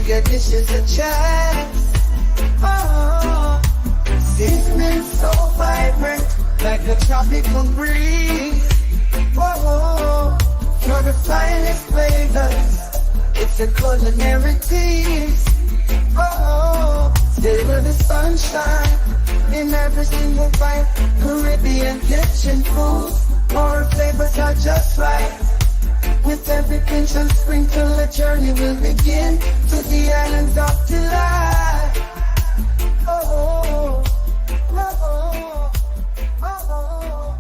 figure this is a chance. Oh, seasoning so vibrant, like the tropical breeze. Whoa, for the finest flavors, it's a culinary tease. Oh, still with the sunshine in every single bite. Caribbean kitchen food, more flavors are just right. With every pinch and sprinkle, a journey will begin to the islands of delight. Oh, oh, oh, oh, oh.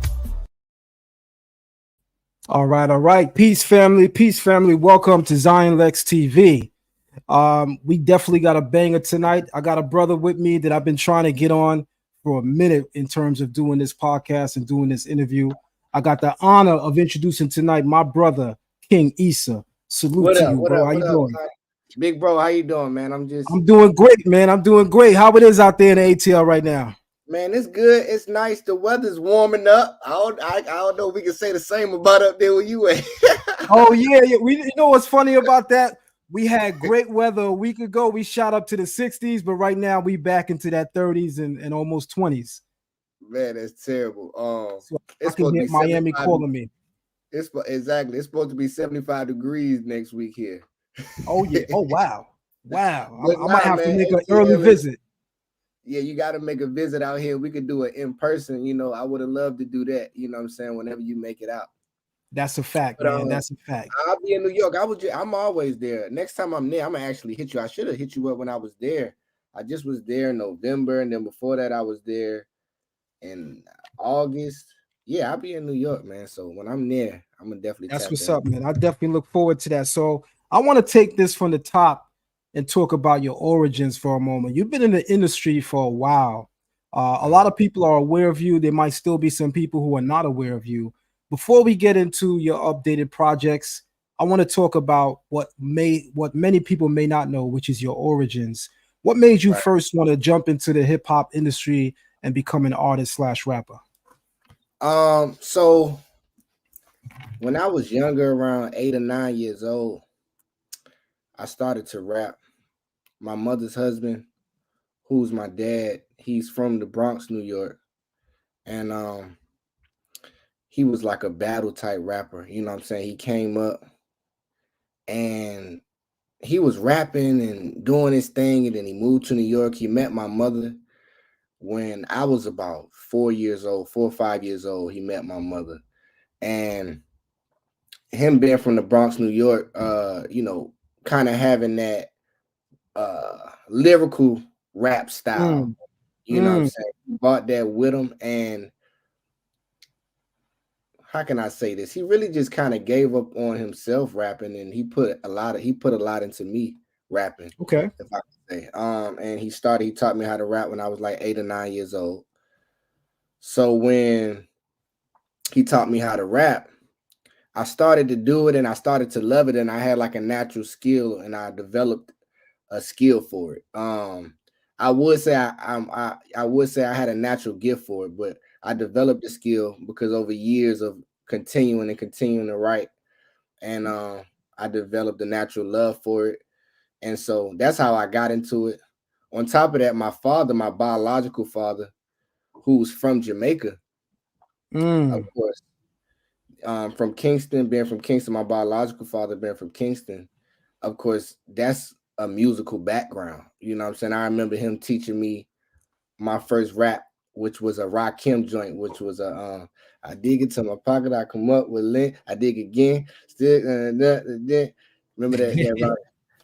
All right. Peace, family. Welcome to Zion Lexx TV. We definitely got a banger tonight. I got a brother with me that I've been trying to get on for a minute in terms of doing this podcast and doing this interview. I got the honor of introducing tonight my brother, King Issa. Salute to you, bro. How you doing? Big bro, how you doing, man? I'm doing great, man. I'm doing great. How it is out there in the ATL right now? Man, it's good. It's nice. The weather's warming up. I don't know if we can say the same about up there where you at. Oh, yeah. You know what's funny about that? We had great weather a week ago. We shot up to the 60s, but right now we back into that 30s and almost 20s. Man, that's terrible. So it's supposed to be Miami calling me. Exactly. It's supposed to be 75 degrees next week here. Oh, yeah. Oh, wow. I might have to make an early visit. Yeah, you got to make a visit out here. We could do it in person. You know, I would have loved to do that. You know what I'm saying? Whenever you make it out. That's a fact, man. That's a fact. I'll be in New York. I'm always there. Next time I'm there, I'm gonna actually hit you. I should have hit you up when I was there. I just was there in November, and then before that, I was there in August. Yeah, I'll be in New York, man. So when I'm there, I'm gonna definitely. That's what's up, man. I definitely look forward to that. So I want to take this from the top and talk about your origins for a moment. You've been in the industry for a while. A lot of people are aware of you. There might still be some people who are not aware of you. Before we get into your updated projects, I want to talk about what many people may not know, which is your origins. What made you first want to jump into the hip hop industry and become an artist/rapper? So when I was younger, around 8 or 9 years old, I started to rap. My mother's husband, who's my dad, he's from the Bronx, New York, and he was like a battle type rapper. You know what I'm saying? He came up and he was rapping and doing his thing, and then he moved to New York. He met my mother when I was about 4 or 5 years old. He met my mother, and him being from the Bronx, New York, you know, kind of having that lyrical rap style. You know what I'm saying? He brought that with him, and how can I say this? He really just kind of gave up on himself rapping, and he put a lot into me rapping. Okay. If I could say. And he taught me how to rap when I was like 8 or 9 years old. So when he taught me how to rap, I started to do it and I started to love it, and I had like a natural skill, and I developed a skill for it. I would say I had a natural gift for it, but I developed the skill because over years of continuing to write, and I developed a natural love for it, and so that's how I got into it. On top of that, my father, my biological father, who's from Jamaica, of course, from Kingston, being from Kingston, my biological father being from Kingston, of course, that's a musical background. You know what I'm saying? I remember him teaching me my first rap, which was a Rakim joint, which was I dig into my pocket, I come up with lint, I dig again, still, remember that right?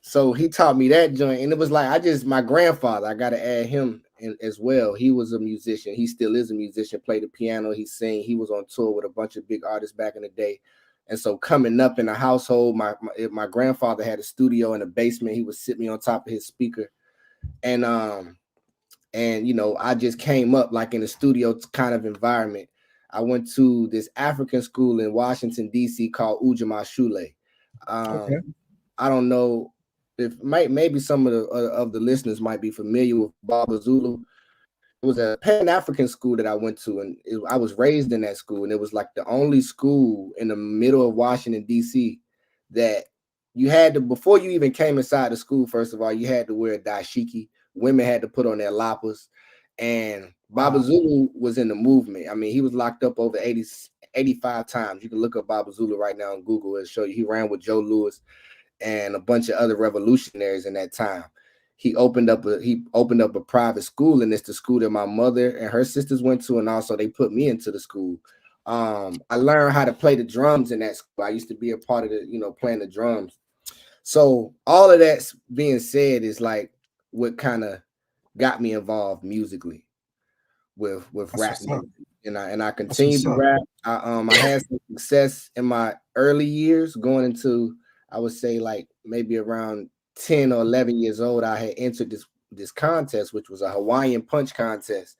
So he taught me that joint, and it was like my grandfather, I got to add him in as well. He was a musician. He still is a musician, played the piano, he sang, he was on tour with a bunch of big artists back in the day. And so coming up in a household, my grandfather had a studio in the basement. He would sit me on top of his speaker, and you know, I just came up like in a studio kind of environment. I went to this African school in Washington, D.C. called Ujima Shule. Okay. I don't know if maybe some of the listeners might be familiar with Baba Zulu. It was a Pan-African school that I went to, and I was raised in that school, and it was like the only school in the middle of Washington, D.C. that you had to, before you even came inside the school, first of all, you had to wear a dashiki. Women had to put on their lapas. And Baba Zulu was in the movement. I mean, he was locked up over 85 times. You can look up Baba Zulu right now on Google and show you. He ran with Joe Louis and a bunch of other revolutionaries in that time. He opened up a private school, and it's the school that my mother and her sisters went to, and also they put me into the school. I learned how to play the drums in that school. I used to be a part of the, playing the drums. So all of that being said is like what kind of got me involved musically with rap music. And I continued to rap. I had some success in my early years, going into, I would say, like maybe around 10 or 11 years old. I had entered this contest, which was a Hawaiian punch contest,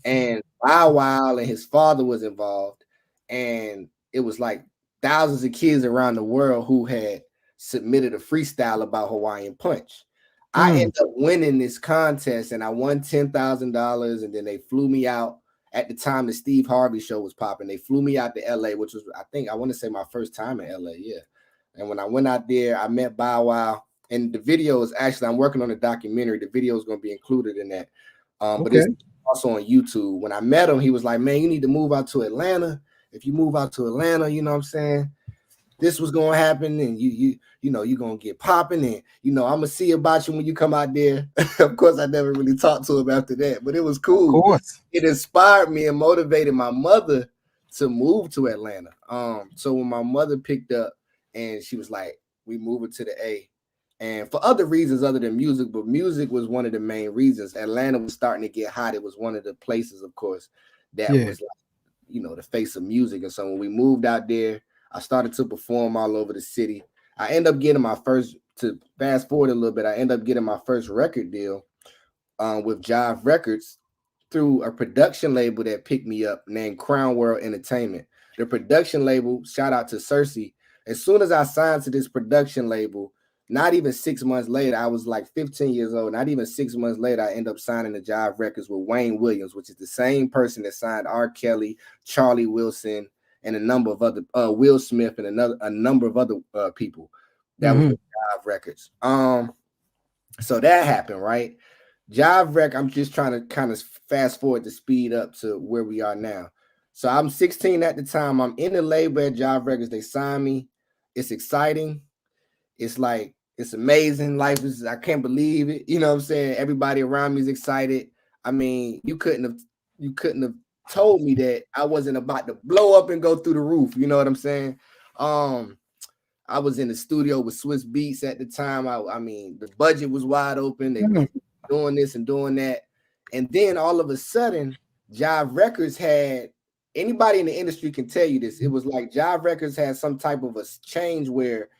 and Bow Wow and his father was involved, and it was like thousands of kids around the world who had submitted a freestyle about Hawaiian punch. I ended up winning this contest, and I won $10,000, and then they flew me out. At the time, the Steve Harvey show was popping. They flew me out to LA, which was, I want to say, my first time in LA. Yeah. And when I went out there, I met Bow Wow. And the video is actually, I'm working on a documentary. The video is going to be included in that. But it's also on YouTube. When I met him, he was like, man, you need to move out to Atlanta. If you move out to Atlanta, you know what I'm saying? This was going to happen, and you're going to get popping, and, I'm going to see about you when you come out there. Of course, I never really talked to him after that, but it was cool. Of course. It inspired me and motivated my mother to move to Atlanta. So when my mother picked up, and she was like, we moving to the A. And for other reasons other than music, but music was one of the main reasons. Atlanta was starting to get hot. It was one of the places, of course, that was like, the face of music. And so when we moved out there, I started to perform all over the city. I ended up getting my first, to fast forward a little bit, I ended up getting my first record deal with Jive Records through a production label that picked me up named Crown World Entertainment. The production label, shout out to Cersei. As soon as I signed to this production label, not even 6 months later, I was like 15 years old. Not even 6 months later, I ended up signing to Jive Records with Wayne Williams, which is the same person that signed R. Kelly, Charlie Wilson, and a number of other Will Smith, and a number of other people that was with Jive Records. So that happened, right? Jive Records. I'm just trying to kind of fast forward to speed up to where we are now. So I'm 16 at the time. I'm in the label at Jive Records. They signed me. It's exciting. It's like, it's amazing. Life is, I can't believe it. You know what I'm saying? Everybody around me is excited. I mean, you couldn't have told me that I wasn't about to blow up and go through the roof. You know what I'm saying? I was in the studio with Swiss Beats at the time. I mean, the budget was wide open. They were doing this and doing that. And then all of a sudden, Jive Records had, anybody in the industry can tell you this. It was like Jive Records had some type of a change where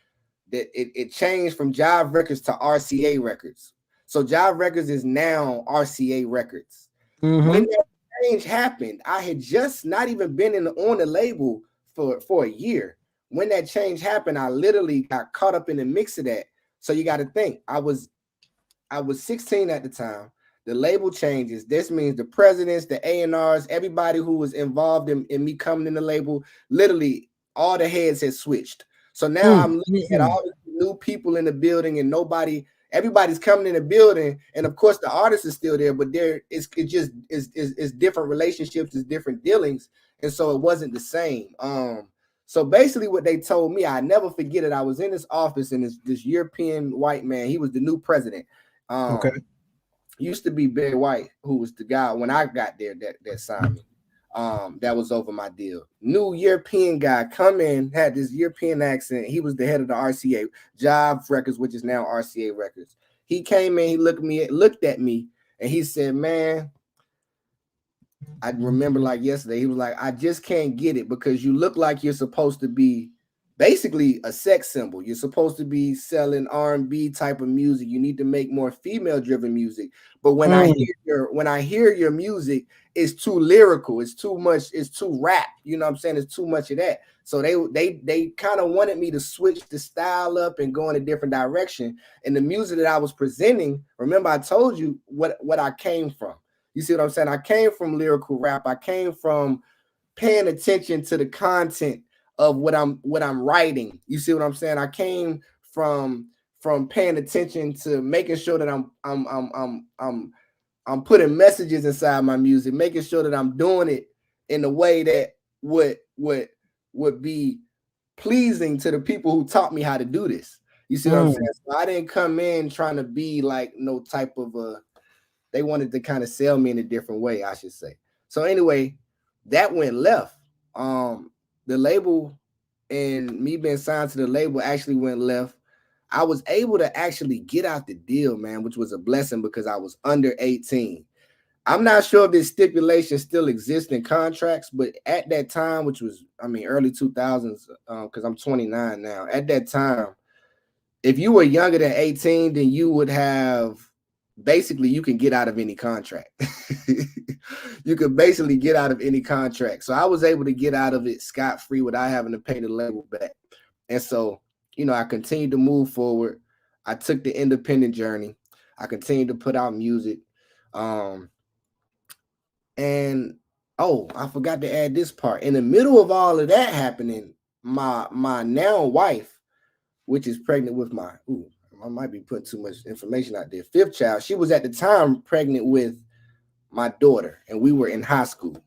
that it changed from Jive Records to RCA Records. So Jive Records is now RCA Records. When that change happened, I had just not even been on the label for a year. When that change happened, I literally got caught up in the mix of that. So you got to think, I was 16 at the time. The label changes. This means the presidents, the A&Rs, everybody who was involved in me coming in the label, literally all the heads had switched. So now I'm looking at all the new people in the building, and everybody's coming in the building, and of course the artist is still there, but it's different relationships, it's different dealings, and so it wasn't the same. So basically what they told me, I never forget it. I was in this office, and this European white man, he was the new president. Used to be Barry White, who was the guy when I got there that signed me. That was over my deal. New European guy come in, had this European accent. He was the head of the RCA, Jive Records, which is now RCA Records. He came in, he looked at me, and he said, man, I remember like yesterday, he was like, I just can't get it because you look like you're supposed to be basically a sex symbol. You're supposed to be selling R&B type of music. You need to make more female-driven music. But when I hear your music, it's too lyrical. It's too much. It's too rap. You know what I'm saying? It's too much of that. So they kind of wanted me to switch the style up and go in a different direction. And the music that I was presenting, remember I told you what I came from. You see what I'm saying? I came from lyrical rap. I came from paying attention to the content of what I'm writing. You see what I'm saying? I came from paying attention to making sure that I'm putting messages inside my music, making sure that I'm doing it in a way that would be pleasing to the people who taught me how to do this. You see what I'm saying? So I didn't come in trying to be like no type of they wanted to kind of sell me in a different way, I should say. So anyway, that went left. The label and me being signed to the label actually went left. I was able to actually get out the deal, man, which was a blessing because I was under 18. I'm not sure if this stipulation still exists in contracts, but at that time, which was, I mean, early 2000s, because I'm 29 now. At that time, if you were younger than 18, then you would have, basically, you can get out of any contract. You could basically get out of any contract. So I was able to get out of it scot-free without having to pay the label back. And so, you know, I continued to move forward. I took the independent journey. I continued to put out music. And I forgot to add this part. In the middle of all of that happening, my now wife, which is pregnant with I might be putting too much information out there, 5th child, she was at the time pregnant with my daughter, and we were in high school.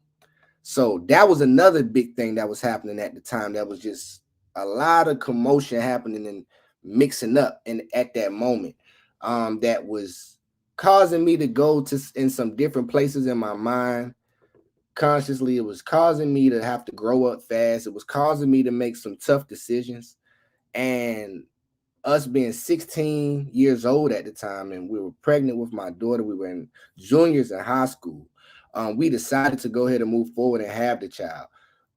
So that was another big thing that was happening at the time. That was just a lot of commotion happening and mixing up at that moment. That was causing me to go in some different places in my mind consciously. It was causing me to have to grow up fast. It was causing me to make some tough decisions. And us being 16 years old at the time, and we were pregnant with my daughter, we were in juniors in high school. We decided to go ahead and move forward and have the child.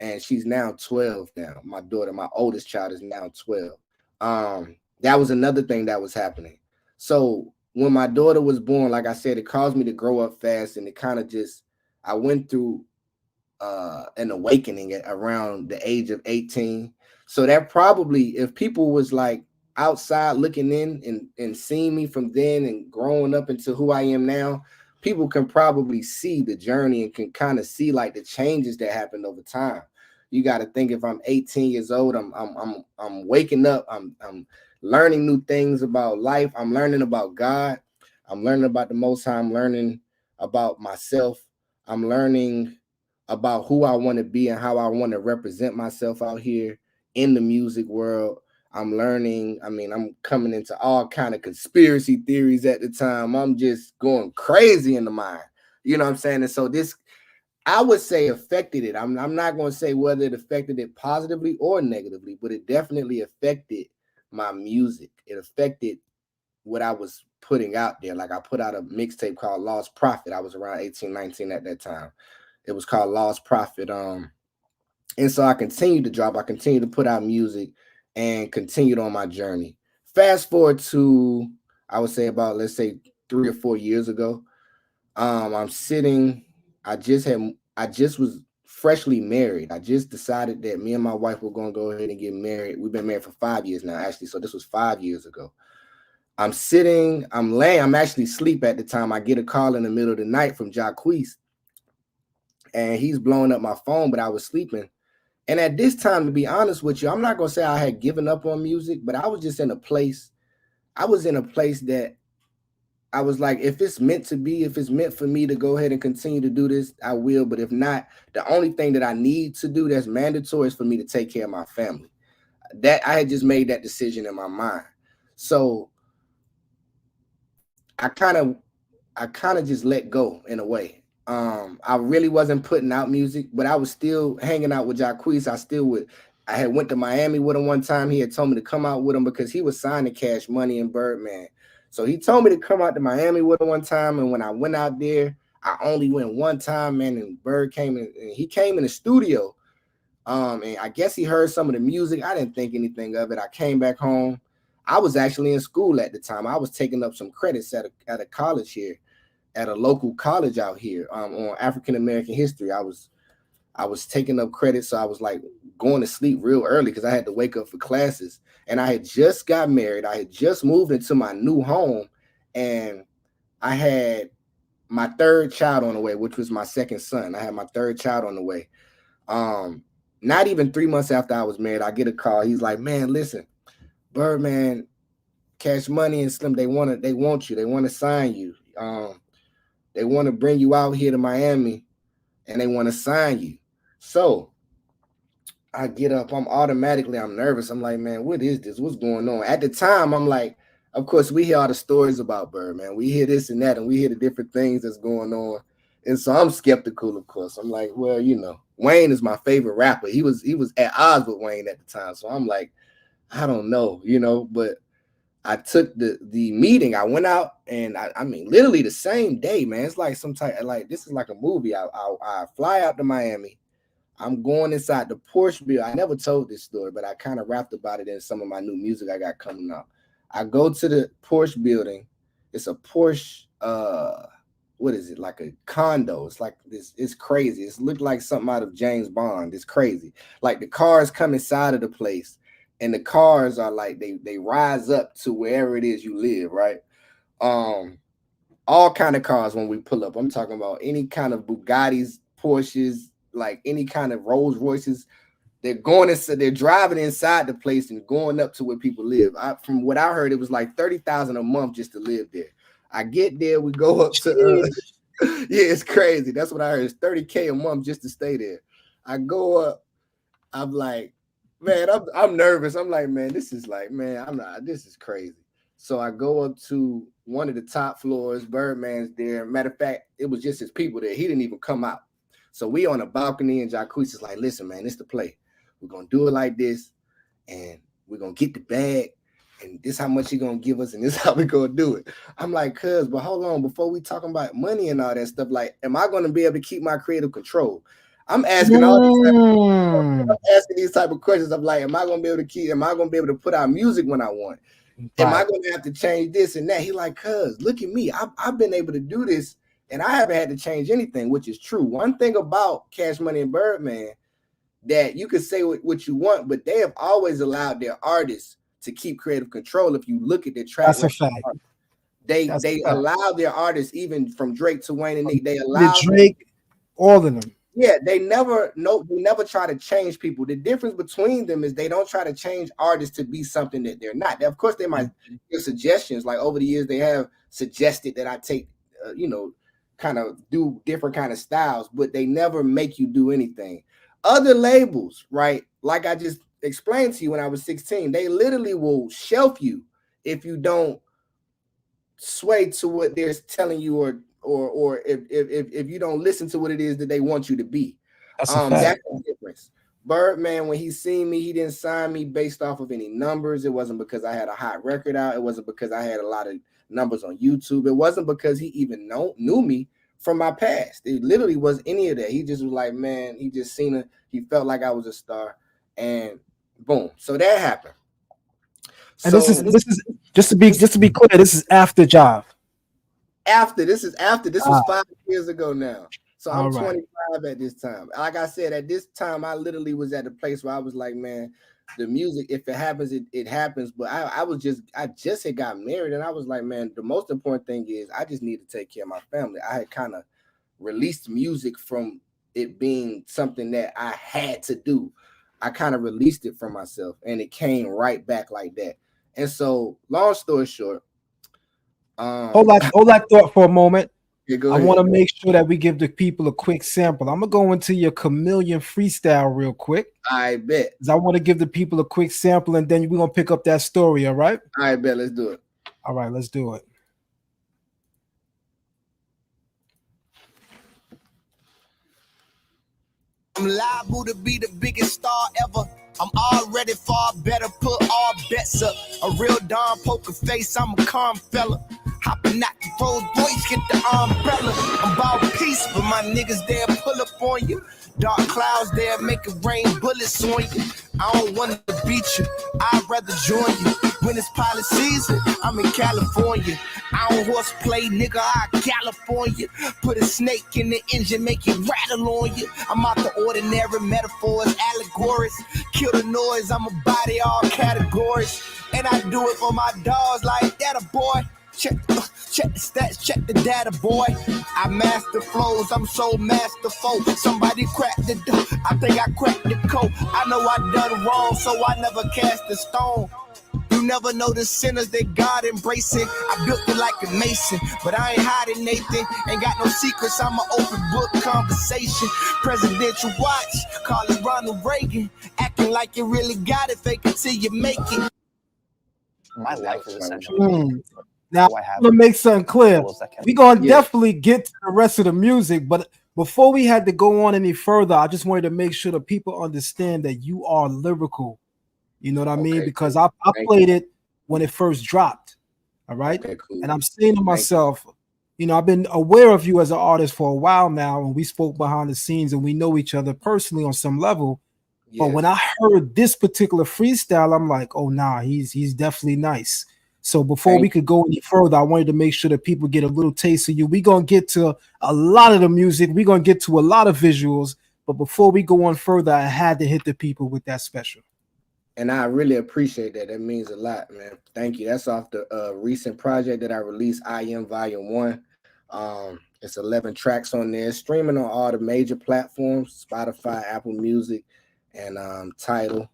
And she's now 12 now. My daughter, my oldest child, is now 12. That was another thing that was happening. So when my daughter was born, like I said, it caused me to grow up fast, and it kind of just, I went through an awakening at around the age of 18. So that probably, if people was like outside looking in and seeing me from then and growing up into who I am now, people can probably see the journey and can kind of see like the changes that happened over time. You got to think, if I'm 18 years old, I'm waking up, I'm learning new things about life. I'm learning about God. I'm learning about the Most High. I'm learning about myself. I'm learning about who I want to be and how I want to represent myself out here in the music world. I'm learning. I mean, I'm coming into all kind of conspiracy theories at the time. I'm just going crazy in the mind. You know what I'm saying? And so this, I would say, affected it. I'm not going to say whether it affected it positively or negatively, but it definitely affected my music. It affected what I was putting out there. Like, I put out a mixtape called Lost Prophet. I was around 18, 19 at that time. It was called Lost Prophet. And so I continued to drop. I continued to put out music and continued on my journey. Fast forward to, I would say about, let's say 3 or 4 years ago. I'm sitting, I just was freshly married. I just decided that me and my wife were going to go ahead and get married. We've been married for 5 years now, actually. So this was 5 years ago. I'm sitting, I'm actually asleep at the time. I get a call in the middle of the night from Jacquees, and he's blowing up my phone, but I was sleeping. And at this time, to be honest with you, I'm not going to say I had given up on music, but I was just in a place. I was in a place that I was like, if it's meant to be, if it's meant for me to go ahead and continue to do this, I will. But if not, the only thing that I need to do that's mandatory is for me to take care of my family. That I had just made that decision in my mind. So I kind of just let go in a way. I really wasn't putting out music, but I was still hanging out with Jacquees. I had went to Miami with him one time. He had told me to come out with him because he was signed to Cash Money and Birdman. So he told me to come out to Miami with him one time. And when I went out there, I only went one time, man. And Bird came in, and he came in the studio. And I guess he heard some of the music. I didn't think anything of it. I came back home. I was actually in school at the time. I was taking up some credits at a college here, at a local college out here, on African American history. I was taking up credits, so I was like going to sleep real early because I had to wake up for classes. And I had just got married. I had just moved into my new home, and I had my 3rd child on the way, which was my 2nd son. I had my 3rd child on the way. Not even 3 months after I was married, I get a call. He's like, man, listen, Birdman, Cash Money and Slim, they want you. They want to sign you. They want to bring you out here to Miami, and they want to sign you. So I get up. I'm nervous. I'm like, man, what is this? What's going on? At the time, I'm like, of course, we hear all the stories about Birdman. We hear this and that, and we hear the different things that's going on. And so I'm skeptical, of course. I'm like, well, you know, Wayne is my favorite rapper. He was at odds with Wayne at the time. So I'm like, I don't know, you know, but I took the meeting. I went out, and I mean, literally the same day, man. It's like this is like a movie. I fly out to Miami. I'm going inside the Porsche building. I never told this story, but I kind of rapped about it in some of my new music I got coming out. I go to the Porsche building. It's a Porsche, what is it? Like a condo. It's like this. It's crazy. It's looked like something out of James Bond. It's crazy. Like the cars come inside of the place, and the cars are like they rise up to wherever it is you live, right? All kind of cars when we pull up. I'm talking about any kind of Bugattis, Porsches, like any kind of Rolls Royces. They're driving inside the place and going up to where people live. From what I heard, it was like $30,000 a month just to live there. I get there, we go up to yeah, it's crazy. That's what I heard. It's $30K a month just to stay there. I go up, I'm like, man, I'm nervous. I'm like, man, this is crazy. So I go up to one of the top floors. Birdman's there. Matter of fact, it was just his people there. He didn't even come out. So we on a balcony, and Jacquees is like, listen, man, it's the play. We're going to do it like this, and we're going to get the bag, and this how much he going to give us, and this how we going to do it. I'm like, cuz, but hold on, before we talking about money and all that stuff, like, am I going to be able to keep my creative control? I'm asking these type of questions. I'm like, am I going to be able to put out music when I want? Am I going to have to change this and that? He like, cuz, look at me. I've been able to do this, and I haven't had to change anything, which is true. One thing about Cash Money and Birdman, that you can say what you want, but they have always allowed their artists to keep creative control. If you look at their track, that's a fact. They allow their artists, even from Drake to Wayne and Nick, they allow Drake, all of them. Yeah, they never try to change people. The difference between them is they don't try to change artists to be something that they're not. Of course, they might give suggestions. Like over the years, they have suggested that I take, kind of do different kind of styles, but they never make you do anything. Other labels, right? Like I just explained to you when I was 16, they literally will shelf you if you don't sway to what they're telling you, or if you don't listen to what it is that they want you to be. That's the difference. Birdman, when he seen me, he didn't sign me based off of any numbers. It wasn't because I had a hot record out. It wasn't because I had a lot of numbers on YouTube. It wasn't because he even knew me from my past. It literally was any of that. He just was like, man, he just seen it. He felt like I was a star, and boom. So that happened. And so this is just to be clear, this is after Job. This was 5 years ago now. So I'm 25 at this time. Like I said, at this time, I literally was at a place where I was like, man, the music, if it happens, it happens. But I just had got married, and I was like, man, the most important thing is I just need to take care of my family. I had kind of released music from it being something that I had to do. I kind of released it from myself, and it came right back like that. And so, long story short, hold that thought for a moment. Yeah, I want to make sure that we give the people a quick sample. I'm gonna go into your Chameleon freestyle real quick. I bet. I want to give the people a quick sample, and then we're gonna pick up that story. All right. I bet. Let's do it. All right, let's do it. I'm liable to be the biggest star ever. I'm already far better, put all bets up. A real Don poker face, I'm a calm fella. Hopping out the Rolls Royce, get the umbrella. I'm about peace, but my niggas there pull up on you. Dark clouds there make it rain bullets on you. I don't want to beat you, I'd rather join you. When it's pilot season, I'm in California. I don't horseplay, nigga, I California. Put a snake in the engine, make it rattle on you. I'm out the ordinary metaphors, allegories. Kill the noise, I'm a body all categories. And I do it for my dogs like that, a boy. Check the stats, check the data, boy. I master flows, I'm so masterful. Somebody cracked the door, I think I cracked the code. I know I done wrong, so I never cast a stone. You never know the sinners that God embracing. I built it like a mason, but I ain't hiding Nathan. Ain't got no secrets, I'm an open book conversation. Presidential watch, call it Ronald Reagan. Acting like you really got it, fake it till you make it. My life is essentially. Now, I'm gonna make something clear. We're gonna definitely get to the rest of the music, but before we had to go on any further, I just wanted to make sure that people understand that you are lyrical. You know what I mean? Because I played it when it first dropped. All right. And I'm saying to myself, you know, I've been aware of you as an artist for a while now, and we spoke behind the scenes and we know each other personally on some level. But when I heard this particular freestyle, I'm like, oh nah, he's definitely nice. So before we could go any further, I wanted to make sure that people get a little taste of you. We're going to get to a lot of the music. We're going to get to a lot of visuals. But before we go on further, I had to hit the people with that special. And I really appreciate that. That means a lot, man. Thank you. That's off the recent project that I released, I Am Volume 1. It's 11 tracks on there. Streaming on all the major platforms, Spotify, Apple Music, and Tidal.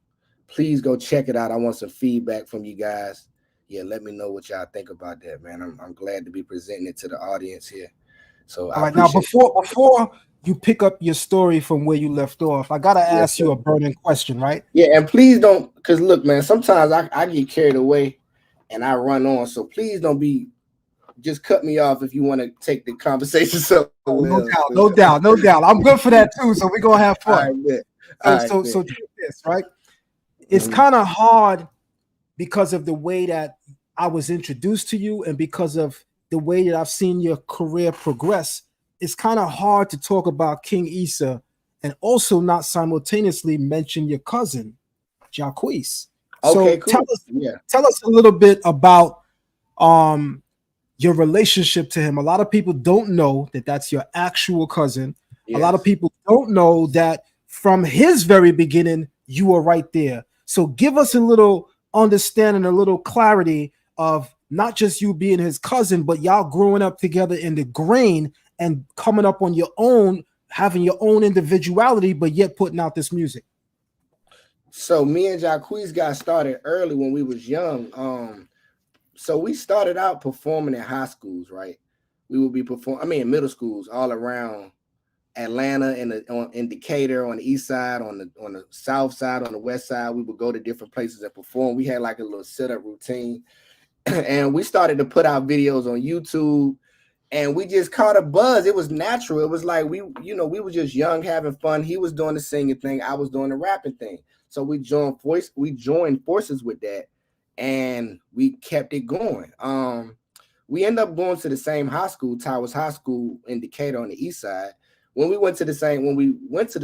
Please go check it out. I want some feedback from you guys. Yeah, let me know what y'all think about that, man. I'm glad to be presenting it to the audience here. So all right, now before you pick up your story from where you left off, I gotta ask you a burning question, right? Yeah, and please don't, because look, man, sometimes I get carried away and I run on. So please don't just cut me off if you want to take the conversation. So no doubt. I'm good for that too. So we're gonna have fun. So check this, right? It's kind of hard because of the way that I was introduced to you and because of the way that I've seen your career progress. It's kind of hard to talk about King Issa and also not simultaneously mention your cousin, Jacquees. Okay, so cool. Tell us a little bit about your relationship to him. A lot of people don't know that that's your actual cousin. Yes. A lot of people don't know that from his very beginning, you were right there. So give us a little understanding, a little clarity of not just you being his cousin, but y'all growing up together in the grain and coming up on your own, having your own individuality, but yet putting out this music. So me and Jacquees got started early when we was young. So we started out performing in high schools, right? We would be in middle schools all around Atlanta, in Decatur, on the east side, on the south side, on the west side. We would go to different places and perform. We had like a little setup routine. And we started to put out videos on YouTube, and we just caught a buzz. It was natural. It was like we were just young, having fun. He was doing the singing thing, I was doing the rapping thing. So we joined forces with that, and we kept it going. We ended up going to the same high school, Towers High School in Decatur on the east side. When we went to the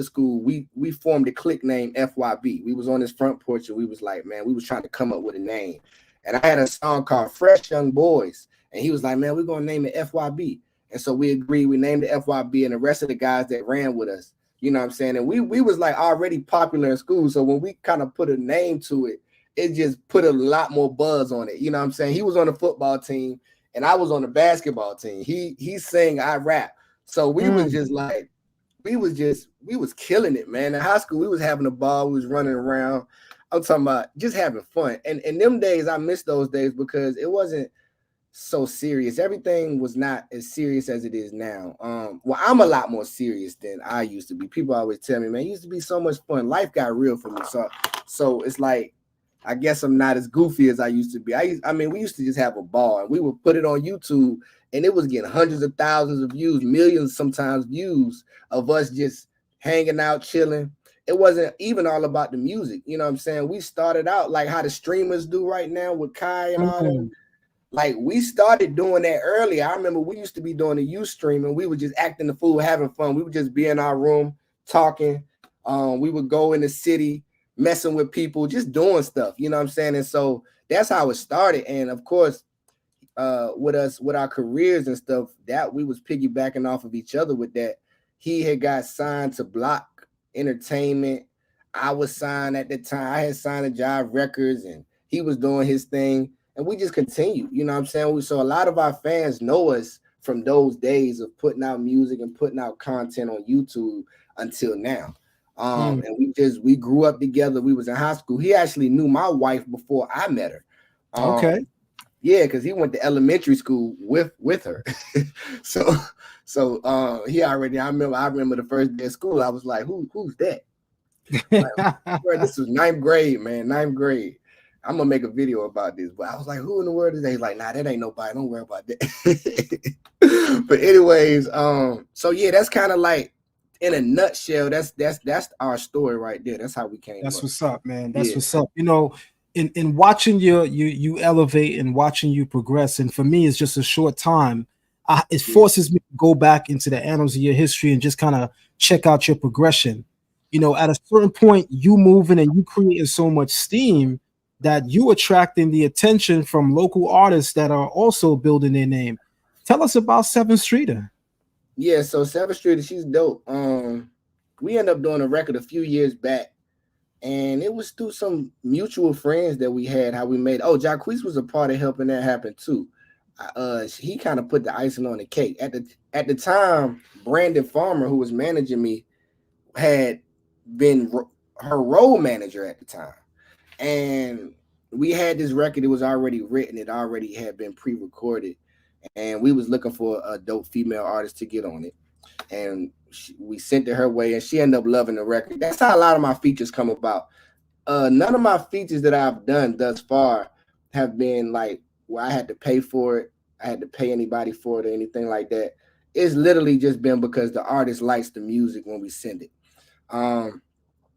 school, we formed a clique named FYB. We was on this front porch and we was like, man, we was trying to come up with a name. And I had a song called Fresh Young Boys. And he was like, man, we're going to name it FYB. And so we agreed, we named it FYB, and the rest of the guys that ran with us, you know what I'm saying? And we was like already popular in school. So when we kind of put a name to it, it just put a lot more buzz on it. You know what I'm saying? He was on the football team and I was on the basketball team. He sang, I rap. So we was just like, we was killing it, man. In high school, we was having a ball. We was running around. I'm talking about just having fun. And in them days, I miss those days because it wasn't so serious. Everything was not as serious as it is now. Well, I'm a lot more serious than I used to be. People always tell me, man, it used to be so much fun. Life got real for me. So it's like, I guess I'm not as goofy as I used to be. I mean, we used to just have a ball, and we would put it on YouTube, and it was getting hundreds of thousands of views, millions sometimes views of us just hanging out, chilling. It wasn't even all about the music. You know what I'm saying? We started out like how the streamers do right now with Kai and all that. Like, we started doing that earlier. I remember we used to be doing the youth stream, and we would just acting the fool, having fun. We would just be in our room talking. We would go in the city, messing with people, just doing stuff. You know what I'm saying? And so that's how it started. And of course, with our careers and stuff, that we was piggybacking off of each other with that. He had got signed to Block Entertainment. I was signed at the time. I had signed to Jive Records, and he was doing his thing. And we just continued, you know what I'm saying? So a lot of our fans know us from those days of putting out music and putting out content on YouTube until now. And we grew up together. We was in high school. He actually knew my wife before I met her. Okay. Yeah, because he went to elementary school with her. so he already. I remember the first day of school. I was like, who's that? Like, bro, this was 9th grade, man. 9th grade. I'm gonna make a video about this, but I was like, who in the world is that? He's like, nah, that ain't nobody. Don't worry about that. But anyways, so yeah, that's kind of like in a nutshell. That's our story right there. That's how we came. That's up. what's up, man. That's what's up. You know, in watching you elevate and watching you progress, and for me, it's just a short time. It forces me to go back into the annals of your history and just kind of check out your progression. You know, at a certain point, you moving and you creating so much steam that you attracting the attention from local artists that are also building their name. Tell us about Sevyn Streeter. Yeah, so Sevyn Streeter, she's dope. We ended up doing a record a few years back, and it was through some mutual friends that we had. How we made. Oh, Jacquees was a part of helping that happen too. He kind of put the icing on the cake. At the time, Brandon Farmer, who was managing me, had been her role manager at the time. And we had this record. It was already written. It already had been pre-recorded. And we was looking for a dope female artist to get on it. And we sent it her way, and she ended up loving the record. That's how a lot of my features come about. None of my features that I've done thus far have been like where I had to pay for it. I had to pay anybody for it or anything like that. It's literally just been because the artist likes the music when we send it.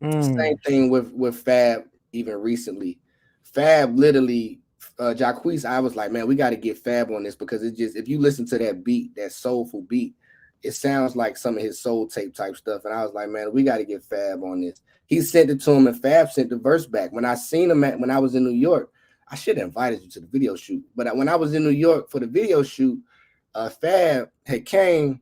Same thing with Fab. Even recently, Fab literally, Jacquees, I was like, man, we got to get Fab on this because it just, if you listen to that beat, that soulful beat, it sounds like some of his soul tape type stuff. And I was like, man, we got to get Fab on this. He sent it to him, and Fab sent the verse back. When I seen him when I was in New York, I should have invited you to the video shoot. But when I was in New York for the video shoot, Fab had came.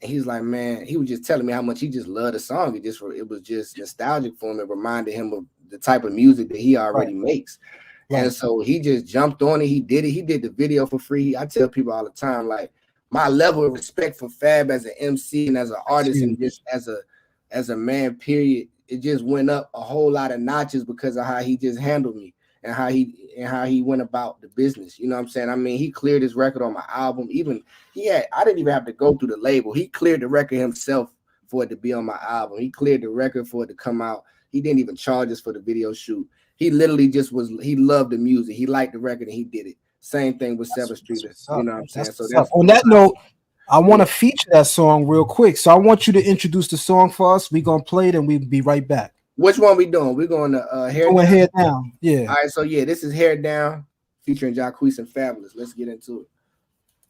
And he's like, man, he was just telling me how much he just loved the song. It was just nostalgic for him. It reminded him of the type of music that he already makes. Right. And so he just jumped on it. He did it. He did the video for free. I tell people all the time, like, my level of respect for Fab as an MC and as an artist and just as a man, period, it just went up a whole lot of notches because of how he just handled me and how he went about the business. You know what I'm saying? I mean, he cleared his record on my album. I didn't even have to go through the label. He cleared the record himself for it to be on my album. He cleared the record for it to come out. He didn't even charge us for the video shoot. He literally he loved the music. He liked the record and he did it. Same thing with Sevyn Streeter. You know what I'm saying? So on that note, I want to feature that song real quick. So I want you to introduce the song for us. We're going to play it and we'll be right back. Which one we doing? We're going to Hair Down. Yeah. All right. So yeah, this is Hair Down featuring Jaquis and Fabulous. Let's get into it.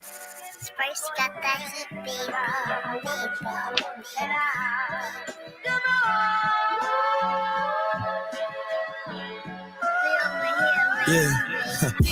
First got that heat, baby. Yeah,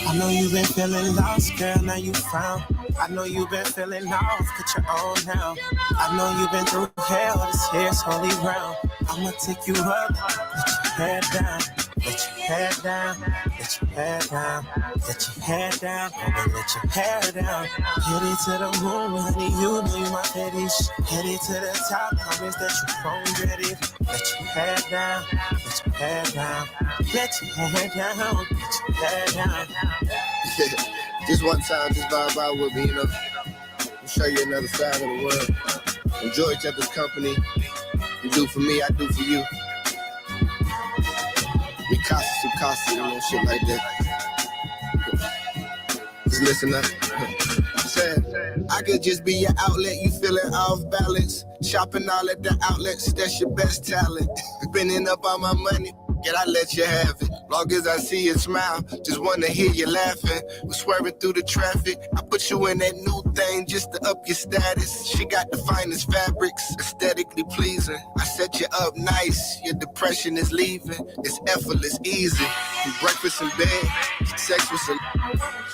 I know you've been feeling lost, girl, now you found. I know you've been feeling off, get your own now. I know you've been through hell, this here's holy ground. I'ma take you up, let your head down. Let your head down, let your head down, let your head down, oh, let your hair down. Headed to the moon, honey, you know you my fetish. Headed to the top, promise that you won't get it. Let your head down, let your head down, let your head down, let your head down. Just one time, just vibe out with me, you know. I'll show you another side of the world. Enjoy each other's company. You do for me, I do for you. We casa, you know, shit like that. Just listen up. Said, I could just be your outlet, you feeling off balance. Shopping all at the outlets, that's your best talent. Spending up all my money, yet I let you have it. Long as I see you smile, just wanna hear you laughing. We're swerving through the traffic, I put you in that new thing just to up your status. She got the finest fabrics, aesthetically pleasing. I set you up nice, your depression is leaving. It's effortless, easy. Breakfast in bed, sex with some.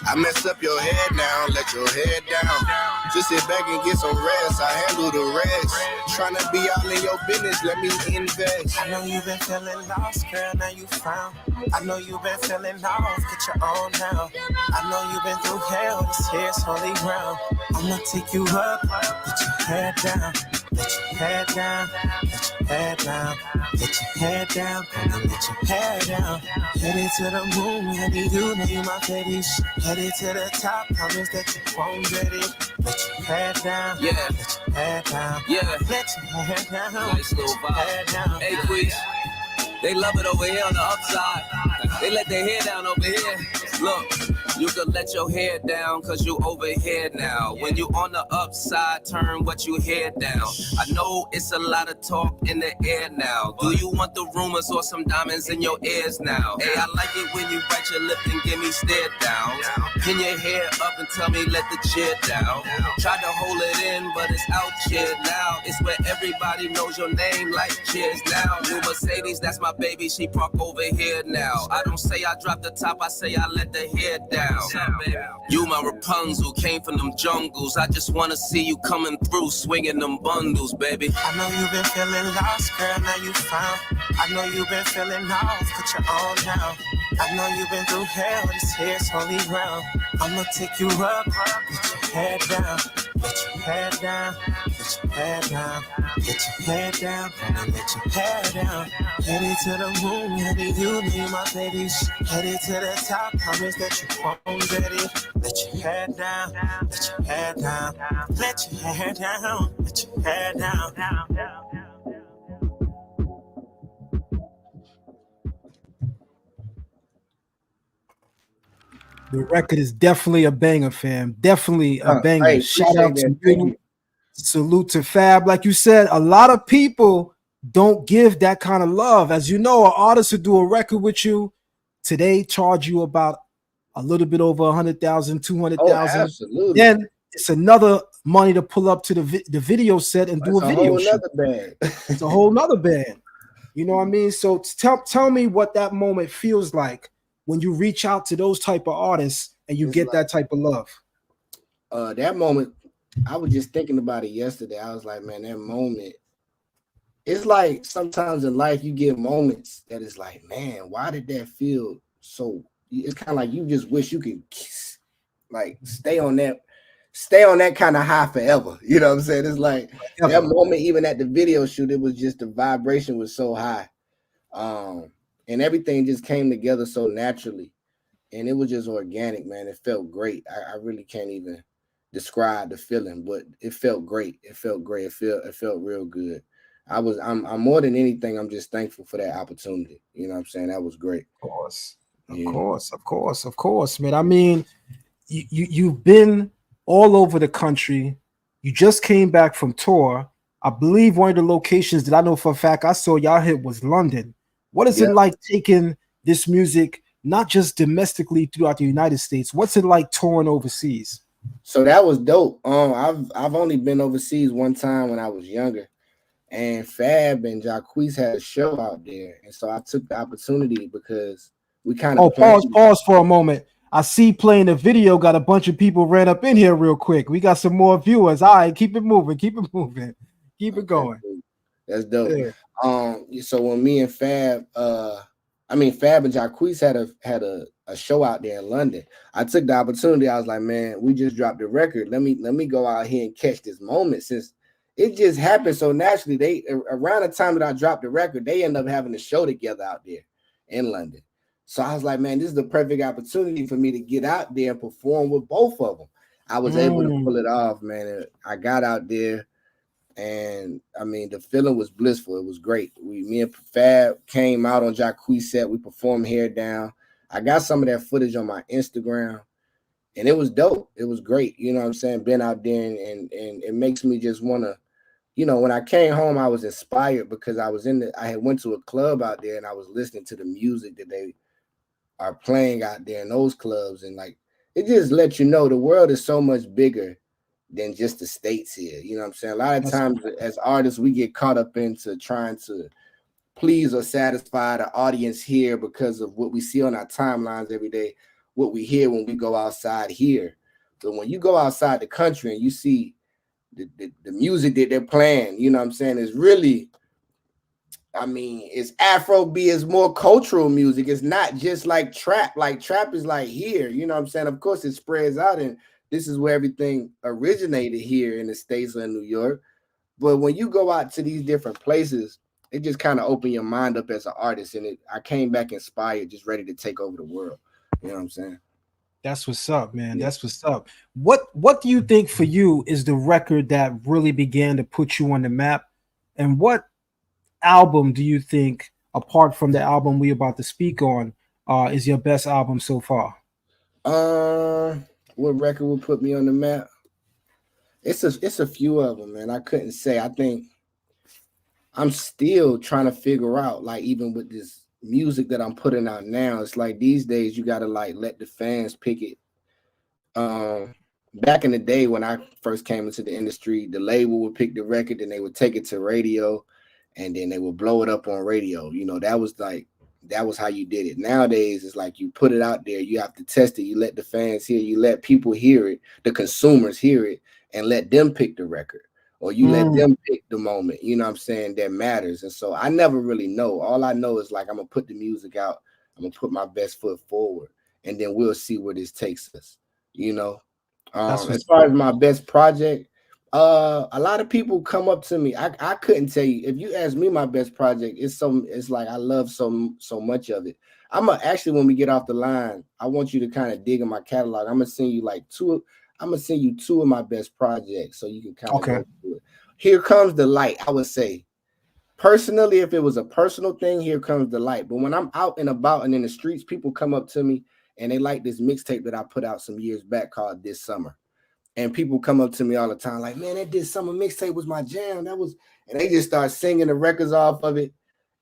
I mess up your head now, let your head down. Just sit back and get some rest, I handle the rest. Tryna be all in your business, let me invest. I know you've been feeling lost, girl, now you found. I know you've been feeling off, get your own now. I know you've been through hell, this here's holy ground. I'ma take you up, let your head down, let your head down, let your head down, let your head down, gonna let your hair down. Headed to the moon, honey, you know you my fetish. Headed to the top, promise that you won't get it. Let your head down, Yeah. let your head down, Yeah. let your head down, Nice little vibe. head down. Hey, Queez, they love it over here on the upside. They let their hair down over here. Look, you can let your hair down cause you over here now. When you on the upside, turn what you hear down. I know it's a lot of talk in the air now. Do you want the rumors or some diamonds in your ears now? Hey, I like it when you bite your lip and give me stare down. Pin your hair up and tell me let the chair down. Tried to hold it in, but it's out here now. It's where everybody knows your name like cheers now. New Mercedes, that's my baby, she park over here now. I don't say I drop the top, I say I let the hair down. You my Rapunzel, came from them jungles. I just wanna see you coming through, swinging them bundles, baby. I know you've been feeling lost, girl, now you found. I know you've been feeling off, put your own down. I know you've been through hell, this here's holy ground. I'ma take you up, let your head down, let your head down, let your head down, let your head down, gonna let your head down. Headed to the moon, honey, you need my ladies. Headed to the top, promise that you won't get it. Let your head down, let your head down, let your head down, let your head down. The record is definitely a banger, fam. Definitely a banger. Hey, Shout out to Thank you. you. Salute to Fab. Like you said, a lot of people don't give that kind of love. As you know, an artist will do a record with you today, charge you about a little bit over 100,000, 200,000. Absolutely. Then it's another money to pull up to the video set and do That's a video whole shoot. nother band. It's a whole nother band. You know what I mean? So tell me what that moment feels like when you reach out to those type of artists and you get that type of love. That moment, I was just thinking about it yesterday. I was like, man, that moment. It's like sometimes in life you get moments that is like, man, why did that feel so? It's kind of like you just wish you could like stay on that kind of high forever. You know what I'm saying? It's like that moment, even at the video shoot, it was just the vibration was so high. And everything just came together so naturally. And it was just organic, man. It felt great. I really can't even describe the feeling, but it felt great. It felt great. It felt real good. I'm more than anything, I'm just thankful for that opportunity. You know what I'm saying? That was great. Of course, man. I mean, you've been all over the country. You just came back from tour. I believe one of the locations that I know for a fact I saw y'all hit was London. What is it like taking this music, not just domestically throughout the United States? What's it like touring overseas? So that was dope. I've only been overseas one time when I was younger. And Fab and Jacquees had a show out there. And so I took the opportunity because we kind of pause for a moment. I see playing the video, got a bunch of people ran up in here real quick. We got some more viewers. All right, keep it moving, keep it going. That's dope. Yeah. So when me and Fab, Fab and Jacquees had a show out there in London, I took the opportunity. I was like, man, we just dropped the record. Let me go out here and catch this moment since it just happened so naturally. They around the time that I dropped the record, they ended up having a show together out there in London. So I was like, man, this is the perfect opportunity for me to get out there and perform with both of them. I was able to pull it off, man. I got out there, and I mean, the feeling was blissful. It was great. Me and Fab came out on Jacquees set. We performed Hair Down. I got some of that footage on my Instagram, and it was dope. It was great. You know what I'm saying? Been out there, and it makes me just want to, you know, when I came home, I was inspired because I had went to a club out there and I was listening to the music that they are playing out there in those clubs. And like, it just lets you know the world is so much bigger than just the States here. You know what I'm saying? A lot of times as artists, we get caught up into trying to please or satisfy the audience here because of what we see on our timelines every day, what we hear when we go outside here. But when you go outside the country and you see the music that they're playing, you know what I'm saying, is really, I mean, it's Afrobeat, it's more cultural music. It's not just like trap. Like trap is like here, you know what I'm saying? Of course, it spreads out, and this is where everything originated here in the States or in New York. But when you go out to these different places just kind of opened your mind up as an artist, and I came back inspired, just ready to take over the world. You know what I'm saying? That's what's up, man. Yeah. That's what's up. What do you think for you is the record that really began to put you on the map? And what album do you think, apart from the album we're about to speak on, is your best album so far? What record will put me on the map? It's a few of them, man. I couldn't say. I think I'm still trying to figure out, like, even with this music that I'm putting out now, it's like these days you gotta like let the fans pick it. Back in the day when I first came into the industry, the label would pick the record, and they would take it to radio, and then they would blow it up on radio. You know, that was how you did it. Nowadays, it's like you put it out there, you have to test it, you let the fans hear, you let people hear it, the consumers hear it, and let them pick the record. Or you let them pick the moment, you know what I'm saying, that matters. And so I never really know. All I know is like I'm going to put the music out. I'm going to put my best foot forward. And then we'll see where this takes us, you know. As far as my best project, a lot of people come up to me. I couldn't tell you. If you ask me my best project, it's like I love so much of it. Actually, when we get off the line, I want you to kind of dig in my catalog. I'm going to send you like two of my best projects so you can kind of go through it. Here Comes the Light, I would say. Personally, if it was a personal thing, Here Comes the Light. But when I'm out and about and in the streets, people come up to me and they like this mixtape that I put out some years back called This Summer. And people come up to me all the time like, man, that This Summer mixtape was my jam. And they just start singing the records off of it.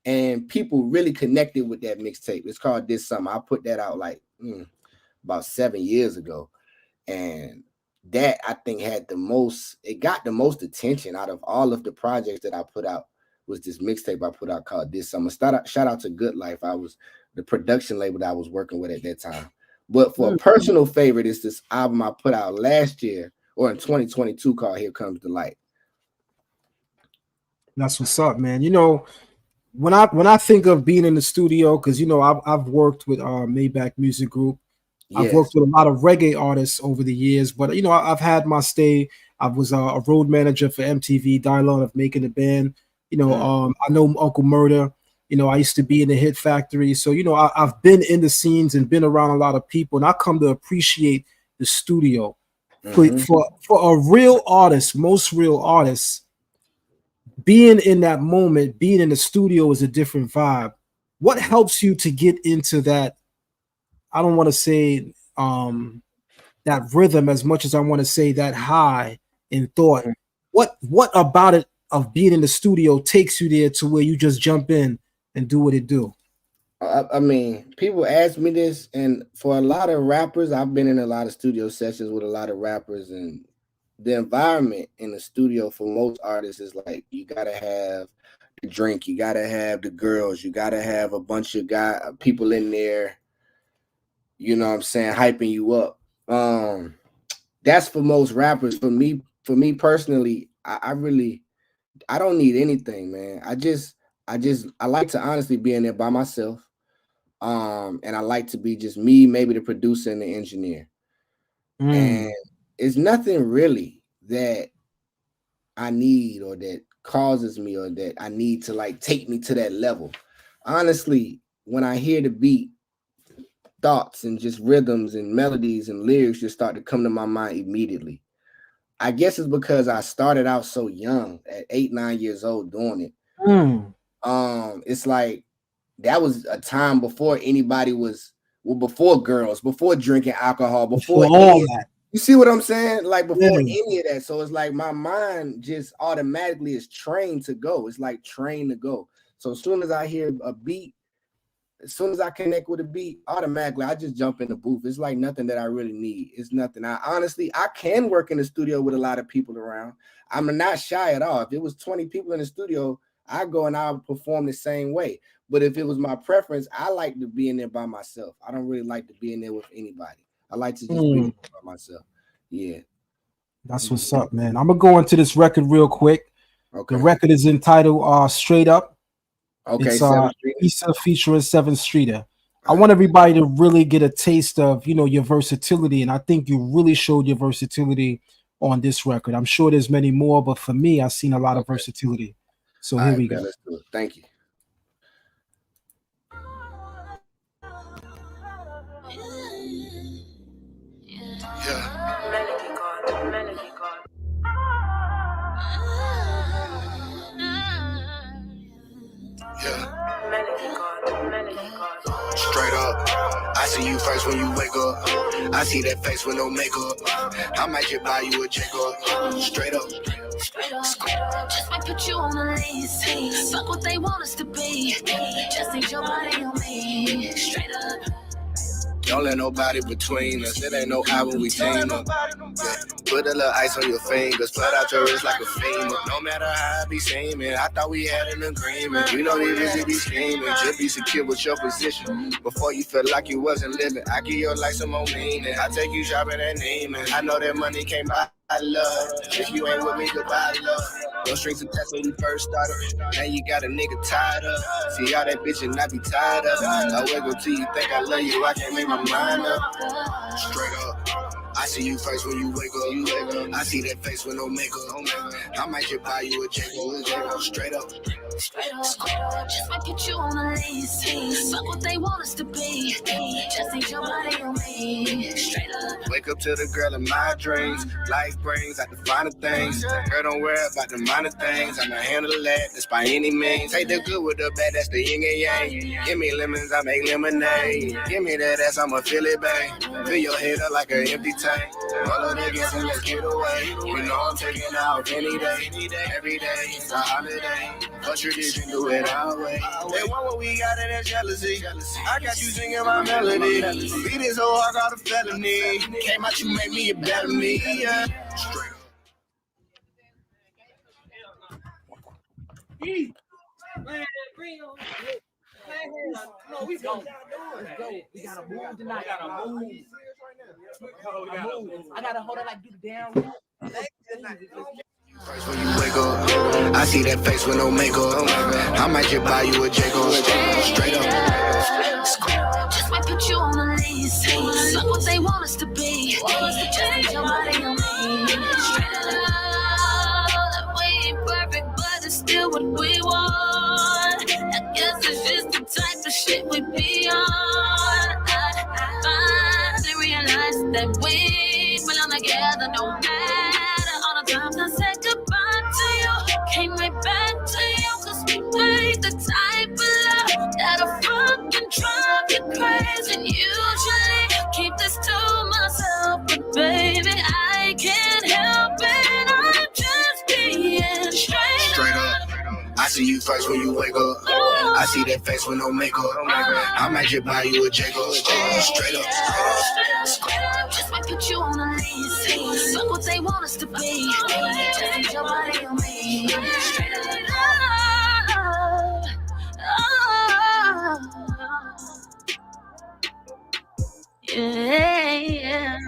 And people really connected with that mixtape. It's called This Summer. I put that out like about 7 years ago. And that I think got the most attention out of all of the projects that I put out. Was this mixtape I put out called This Summer. Shout out to Good Life. I was the production label that I was working with at that time. But for a personal favorite, it's this album I put out last year or in 2022 called Here Comes the Light. That's what's up, man. You know, when I think of being in the studio, because you know I've worked with Maybach Music Group. Yes. I've worked with a lot of reggae artists over the years, but you know I've had my stay. I was a road manager for MTV, Dialogue of Making the Band. You know, I know Uncle Murder. You know, I used to be in the Hit Factory, so you know I've been in the scenes and been around a lot of people, and I come to appreciate the studio. For a real artist, most real artists, being in that moment, being in the studio is a different vibe. What helps you to get into that? I don't want to say that rhythm as much as I want to say that high in thought. What about it of being in the studio takes you there to where you just jump in and do what it do? I mean, people ask me this, and for a lot of rappers, I've been in a lot of studio sessions with a lot of rappers, and the environment in the studio for most artists is like you gotta have the drink, you gotta have the girls, you gotta have a bunch of people in there. You know what I'm saying, hyping you up. That's for most rappers. For me personally, I don't need anything, man. I like to honestly be in there by myself. And I like to be just me, maybe the producer and the engineer. And it's nothing really that I need or that causes me or that I need to like take me to that level. Honestly, when I hear the beat, thoughts and just rhythms and melodies and lyrics just start to come to my mind immediately. I guess it's because I started out so young at 8-9 years old doing it. It's like that was a time before anybody before girls, before drinking alcohol, before all that. You see what I'm saying? Like before any of that. So it's like my mind just automatically is trained to go. It's like trained to go. So as soon as I hear a beat, as soon as I connect with a beat, automatically I just jump in the booth. It's like nothing that I really need. It's nothing. I can work in the studio with a lot of people around. I'm not shy at all. If it was 20 people in the studio, I go and I'll perform the same way. But if it was my preference, I like to be in there by myself. I don't really like to be in there with anybody. I like to just be by myself. Yeah. That's what's up, man. I'm gonna go into this record real quick. Okay. The record is entitled Straight Up. Okay, it's Issa featuring Sevyn Streeter. I want everybody to really get a taste of, you know, your versatility, and I think you really showed your versatility on this record. I'm sure there's many more, but for me, I've seen a lot of versatility. So here we go. Let's do it. Thank you. Straight up, I see you first when you wake up. I see that face with no makeup. I might just buy you a Jacquees. Straight up. Just might put you on the list. Fuck what they want us to be. Just ain't your body on me. Straight up. Don't let nobody between us. It ain't no album we team up. Yeah. Put a little ice on your fingers. Put out your wrist like a fiend. No matter how I be seeming, I thought we had an agreement. You know these bitches be scheming. Just be secure with your position. Before you feel like you wasn't living, I give your life some more meaning. I take you shopping at Neiman. I know that money can't buy love. If you ain't with me, goodbye love. No strings attached when you first started. Now you got a nigga tied up. See all that bitch and I be tied up. I wake up till you think I love you. I can't make my mind up. Straight up. I see you first when you wake up. I see that face with no makeup. I might just buy you a Jacquees. Straight up. Straight up, just might put you on the list. Fuck what they want us to be. Just ain't your body on me. Straight up. Wake up to the girl of my dreams. Life brings out the finer things. Girl, don't worry about the minor things. I'ma handle that, that's by any means. Take the good with the bad, that's the yin and yang. Give me lemons, I make lemonade. Give me that ass, I'ma feel it, babe. Fill your head up like an empty tank. All of the gas and let's get away. You know I'm taking out any day. Every day, it's a holiday. A tradition, do it our way. They want what we got, and that's jealousy. I got you singing my melody. Beat this whole heart, got a felony. Came out, you made me a better me. Yeah. Straight up. No, we go. Let's go. We gotta move tonight. I gotta hold it like do the down. First when you wake up, I see that face with no makeup. I might just buy you a Jacquees. Straight up. Just might put you on the list. Fuck what they want us to be. Just ain't your body on me. Straight up. We ain't perfect, but it's still what we want. I guess it's just the type of shit we be on. I finally realized that we belong together no matter all the times I said goodbye to you. Came right back to you, cause we made the type of love that'll fucking drive you crazy. And usually keep this to myself, but baby, I can't help it. I'm just being straight up. I see you first when you wake up. I see that face with no makeup. I might just buy you a Jacquees. Straight up. Just might put you on the list. Fuck what they want us to be. Just ain't your body on me. Straight up. Yeah.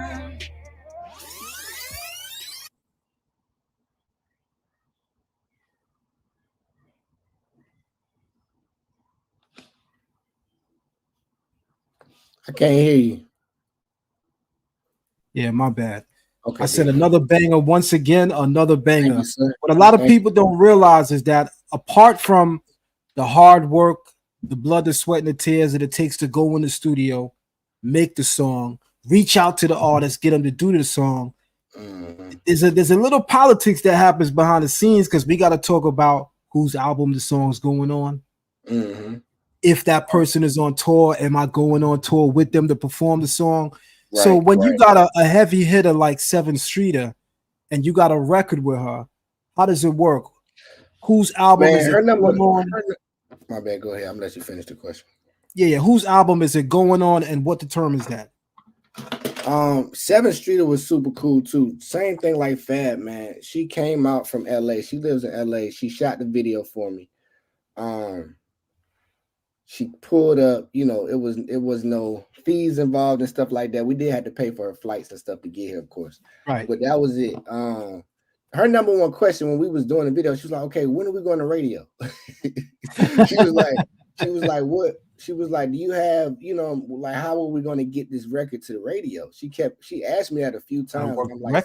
I can't hear you. Yeah, my bad. Okay, I said another banger once again, another banger. you, What a lot of people don't realize is that apart from the hard work, the blood, the sweat, and the tears that it takes to go in the studio, make the song, reach out to the artist, get them to do the song. There's a little politics that happens behind the scenes because we got to talk about whose album the song's going on. If that person is on tour, am I going on tour with them to perform the song? Right, so when you got a heavy hitter like Sevyn Streeter and you got a record with her, how does it work? Whose album is it going on? My bad, go ahead. I'm gonna let you finish the question. Yeah. Whose album is it going on and what determines that? Sevyn Streeter was super cool too. Same thing like Fab, man. She came out from LA. She lives in LA. She shot the video for me. She pulled up, you know, it was no fees involved and stuff like that. We did have to pay for her flights and stuff to get here, of course. Right. But that was it. Her number one question when we was doing the video, she was like, okay, when are we going to radio? she was like, what? She was like, do you have, you know, like, how are we going to get this record to the radio? She asked me that a few times. I'm like,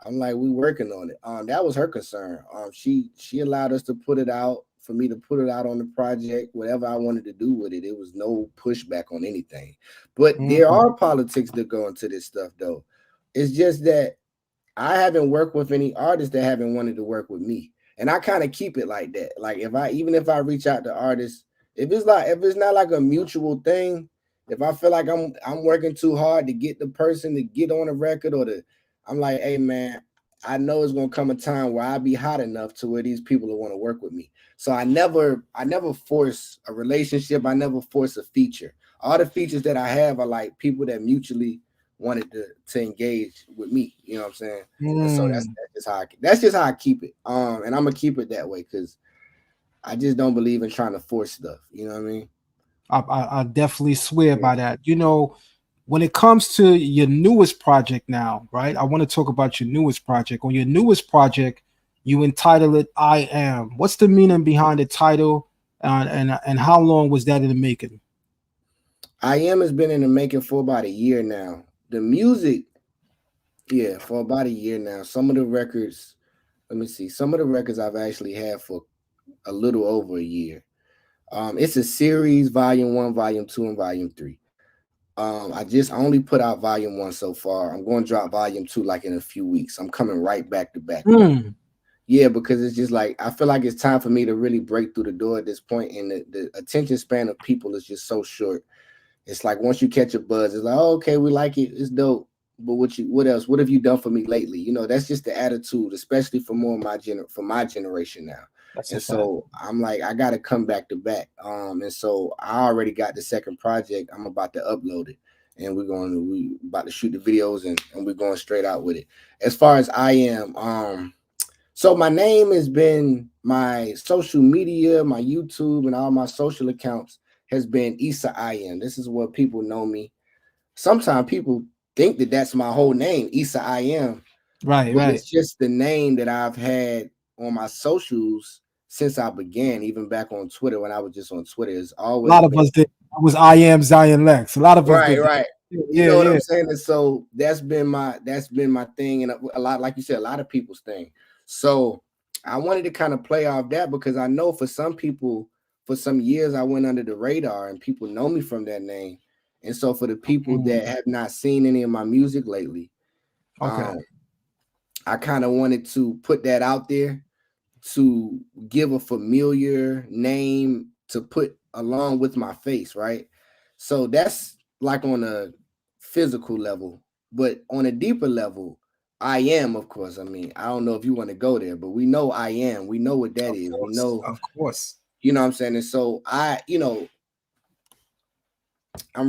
I'm like, we working on it. That was her concern. She allowed us to put it out, for me to put it out on the project, whatever I wanted to do with it. It was no pushback on anything. But there are politics that go into this stuff, though. It's just that I haven't worked with any artists that haven't wanted to work with me. And I kind of keep it like that. Like even if I reach out to artists, if it's not like a mutual thing, if I feel like I'm working too hard to get the person to get on a record I'm like, hey man, I know it's gonna come a time where I'll be hot enough to where these people will want to work with me. So I never force a relationship. I never force a feature. All the features that I have are like people that mutually wanted to engage with me. You know what I'm saying? And so that's just how I keep it. And I'm gonna keep it that way because I just don't believe in trying to force stuff. You know what I mean? I definitely swear by that. You know, when it comes to your newest project now, right? I want to talk about your newest project. On your newest project, you entitle it "I Am." What's the meaning behind the title, and how long was that in the making? I Am has been in the making for about a year now. The music, yeah, for about a year now. Some of the records, let me see. Some of the records I've actually had for a little over a year. It's a series, volume 1, volume 2, and volume 3. I just only put out volume 1 so far. I'm going to drop volume 2 like in a few weeks. I'm coming right back to back. Yeah, because it's just like I feel like it's time for me to really break through the door at this point, and the attention span of people is just so short. It's like once you catch a buzz, it's like, oh, okay, we like it, it's dope. But what else? What have you done for me lately? You know, that's just the attitude, especially for more of my generation now. And so I'm like, I got to come back to back. And so I already got the second project. I'm about to upload it, and we about to shoot the videos, and we're going straight out with it. As far as I Am, so my name has been my social media, my YouTube, and all my social accounts has been Issa I Am. This is what people know me. Sometimes people think that that's my whole name, Issa I Am. Right. It's just the name that I've had on my socials since I began, even back on Twitter when I was just on Twitter. It's always a lot of us did. It was I Am Zion Lexx. A lot of us did. Right. You know what I'm saying? And so that's been my thing, and a lot, like you said, a lot of people's thing. So I wanted to kind of play off that because I know for some people, for some years, I went under the radar and people know me from that name. And so for the people that have not seen any of my music lately, I kind of wanted to put that out there to give a familiar name to put along with my face, right? So that's like on a physical level, but on a deeper level, I am, of course. I mean, I don't know if you want to go there, but we know I am. We know what that is. We know, of course. You know what I'm saying? And so I'm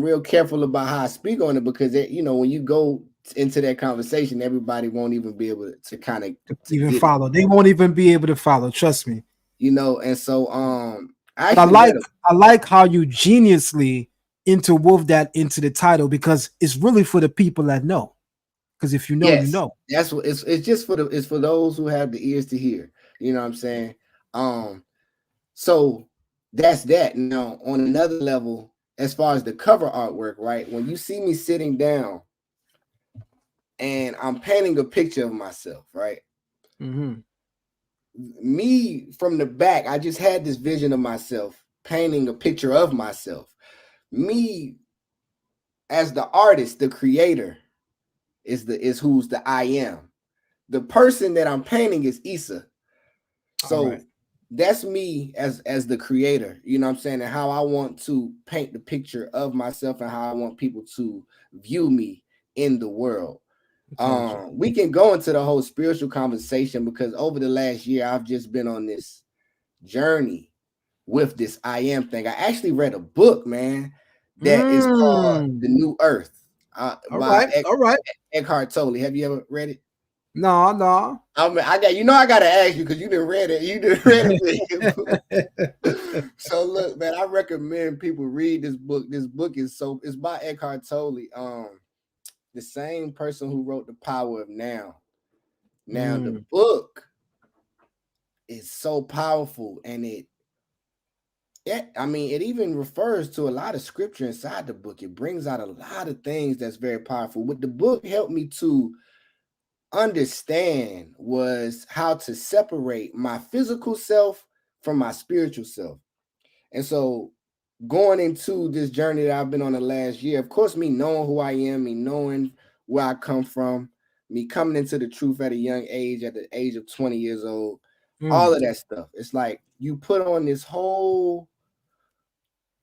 real careful about how I speak on it because when you go into that conversation, everybody won't even be able to kind of even follow. They won't even be able to follow. Trust me. And so I like how you geniusly interwove that into the title because it's really for the people that know. Because if you know, you know. That's what it's just it's for those who have the ears to hear. You know what I'm saying? So that's that. Now, on another level, as far as the cover artwork, right? When you see me sitting down and I'm painting a picture of myself, right? Me from the back, I just had this vision of myself painting a picture of myself. Me as the artist, the creator, is who's the I Am. The person that I'm painting is Issa. So that's me as the creator, you know what I'm saying, and how I want to paint the picture of myself and how I want people to view me in the world. We can go into the whole spiritual conversation because over the last year, I've just been on this journey with this I Am thing. I actually read a book, man, that is called The New Earth. By Eckhart Tolle. Have you ever read it? No. I mean, I gotta ask you because you didn't read it. You didn't read it. So look, man, I recommend people read this book. This book it's by Eckhart Tolle. The same person who wrote The Power of Now. Now the book is so powerful, and it even refers to a lot of scripture inside the book. It brings out a lot of things that's very powerful. What the book helped me to understand was how to separate my physical self from my spiritual self. And so going into this journey that I've been on the last year, of course, me knowing who I am, me knowing where I come from, me coming into the truth at a young age, at the age of 20 years old, all of that stuff. It's like you put on this whole,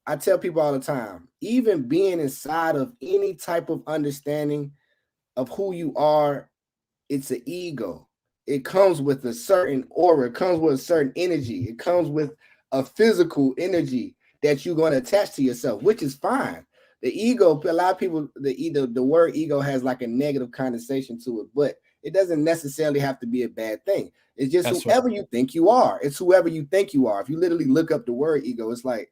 I tell people all the time, even being inside of any type of understanding of who you are, it's an ego. It comes with a certain aura, it comes with a certain energy, it comes with a physical energy that you're going to attach to yourself, which is fine. The ego, a lot of people, the word ego has like a negative connotation to it, but it doesn't necessarily have to be a bad thing. It's just whoever you think you are. It's whoever you think you are. If you literally look up the word ego, it's like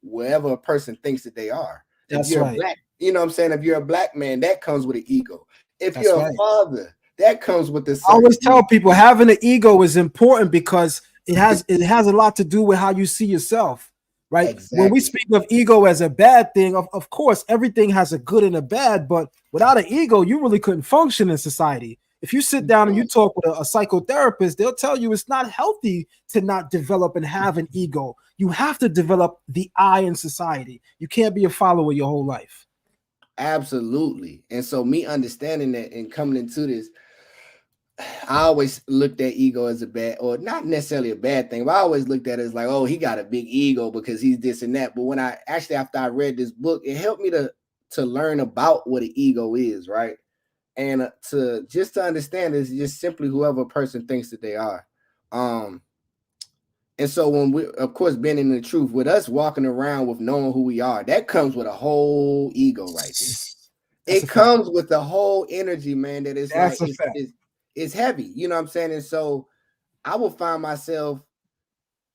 wherever a person thinks that they are. If you're a black, you know what I'm saying? If you're a black man, that comes with an ego. If you're a father, that comes with this. I always tell people having an ego is important because it has a lot to do with how you see yourself, right? Exactly. When we speak of ego as a bad thing, of course, everything has a good and a bad, but without an ego, you really couldn't function in society. If you sit down and you talk with a psychotherapist, they'll tell you it's not healthy to not develop and have an ego. You have to develop the I in society. You can't be a follower your whole life. Absolutely. And so me understanding that and coming into this, I always looked at ego as a bad, or not necessarily a bad thing, but I always looked at it as like, oh, he got a big ego because he's this and that. But when I actually, after I read this book, it helped me to learn about what an ego is, right? And to understand is just simply whoever person thinks that they are. And so when we, of course, being in the truth, with us walking around with knowing who we are, that comes with a whole ego right there. It comes with the whole energy, man, that is like, it's heavy, you know what I'm saying? And so I will find myself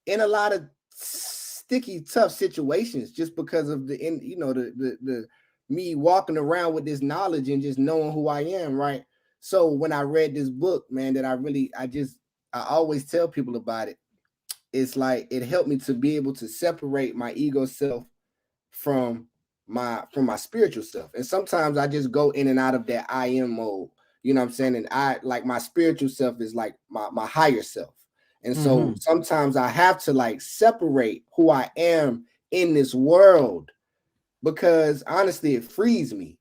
in a lot of sticky, tough situations just because of the me walking around with this knowledge and just knowing who I am, right? So when I read this book, man, that I always tell people about it. It's like it helped me to be able to separate my ego self from my spiritual self. And sometimes I just go in and out of that I am mode. You know what I'm saying? And I like my spiritual self is like my higher self. And so sometimes I have to like separate who I am in this world because honestly, it frees me.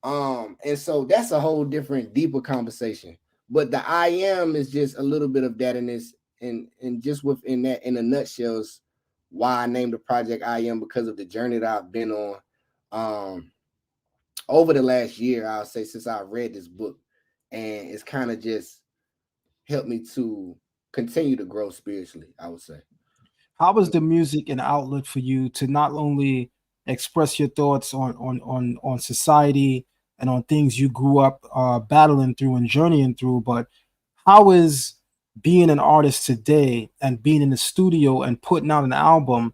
And so that's a whole different, deeper conversation. But the I am is just a little bit of that in this, and just within that, in a nutshell, is why I named the project I Am, because of the journey that I've been on over the last year, I'll say, since I read this book. And it's kind of just helped me to continue to grow spiritually, I would say. How was the music an outlet for you to not only express your thoughts on society and on things you grew up battling through and journeying through, but how is being an artist today and being in the studio and putting out an album,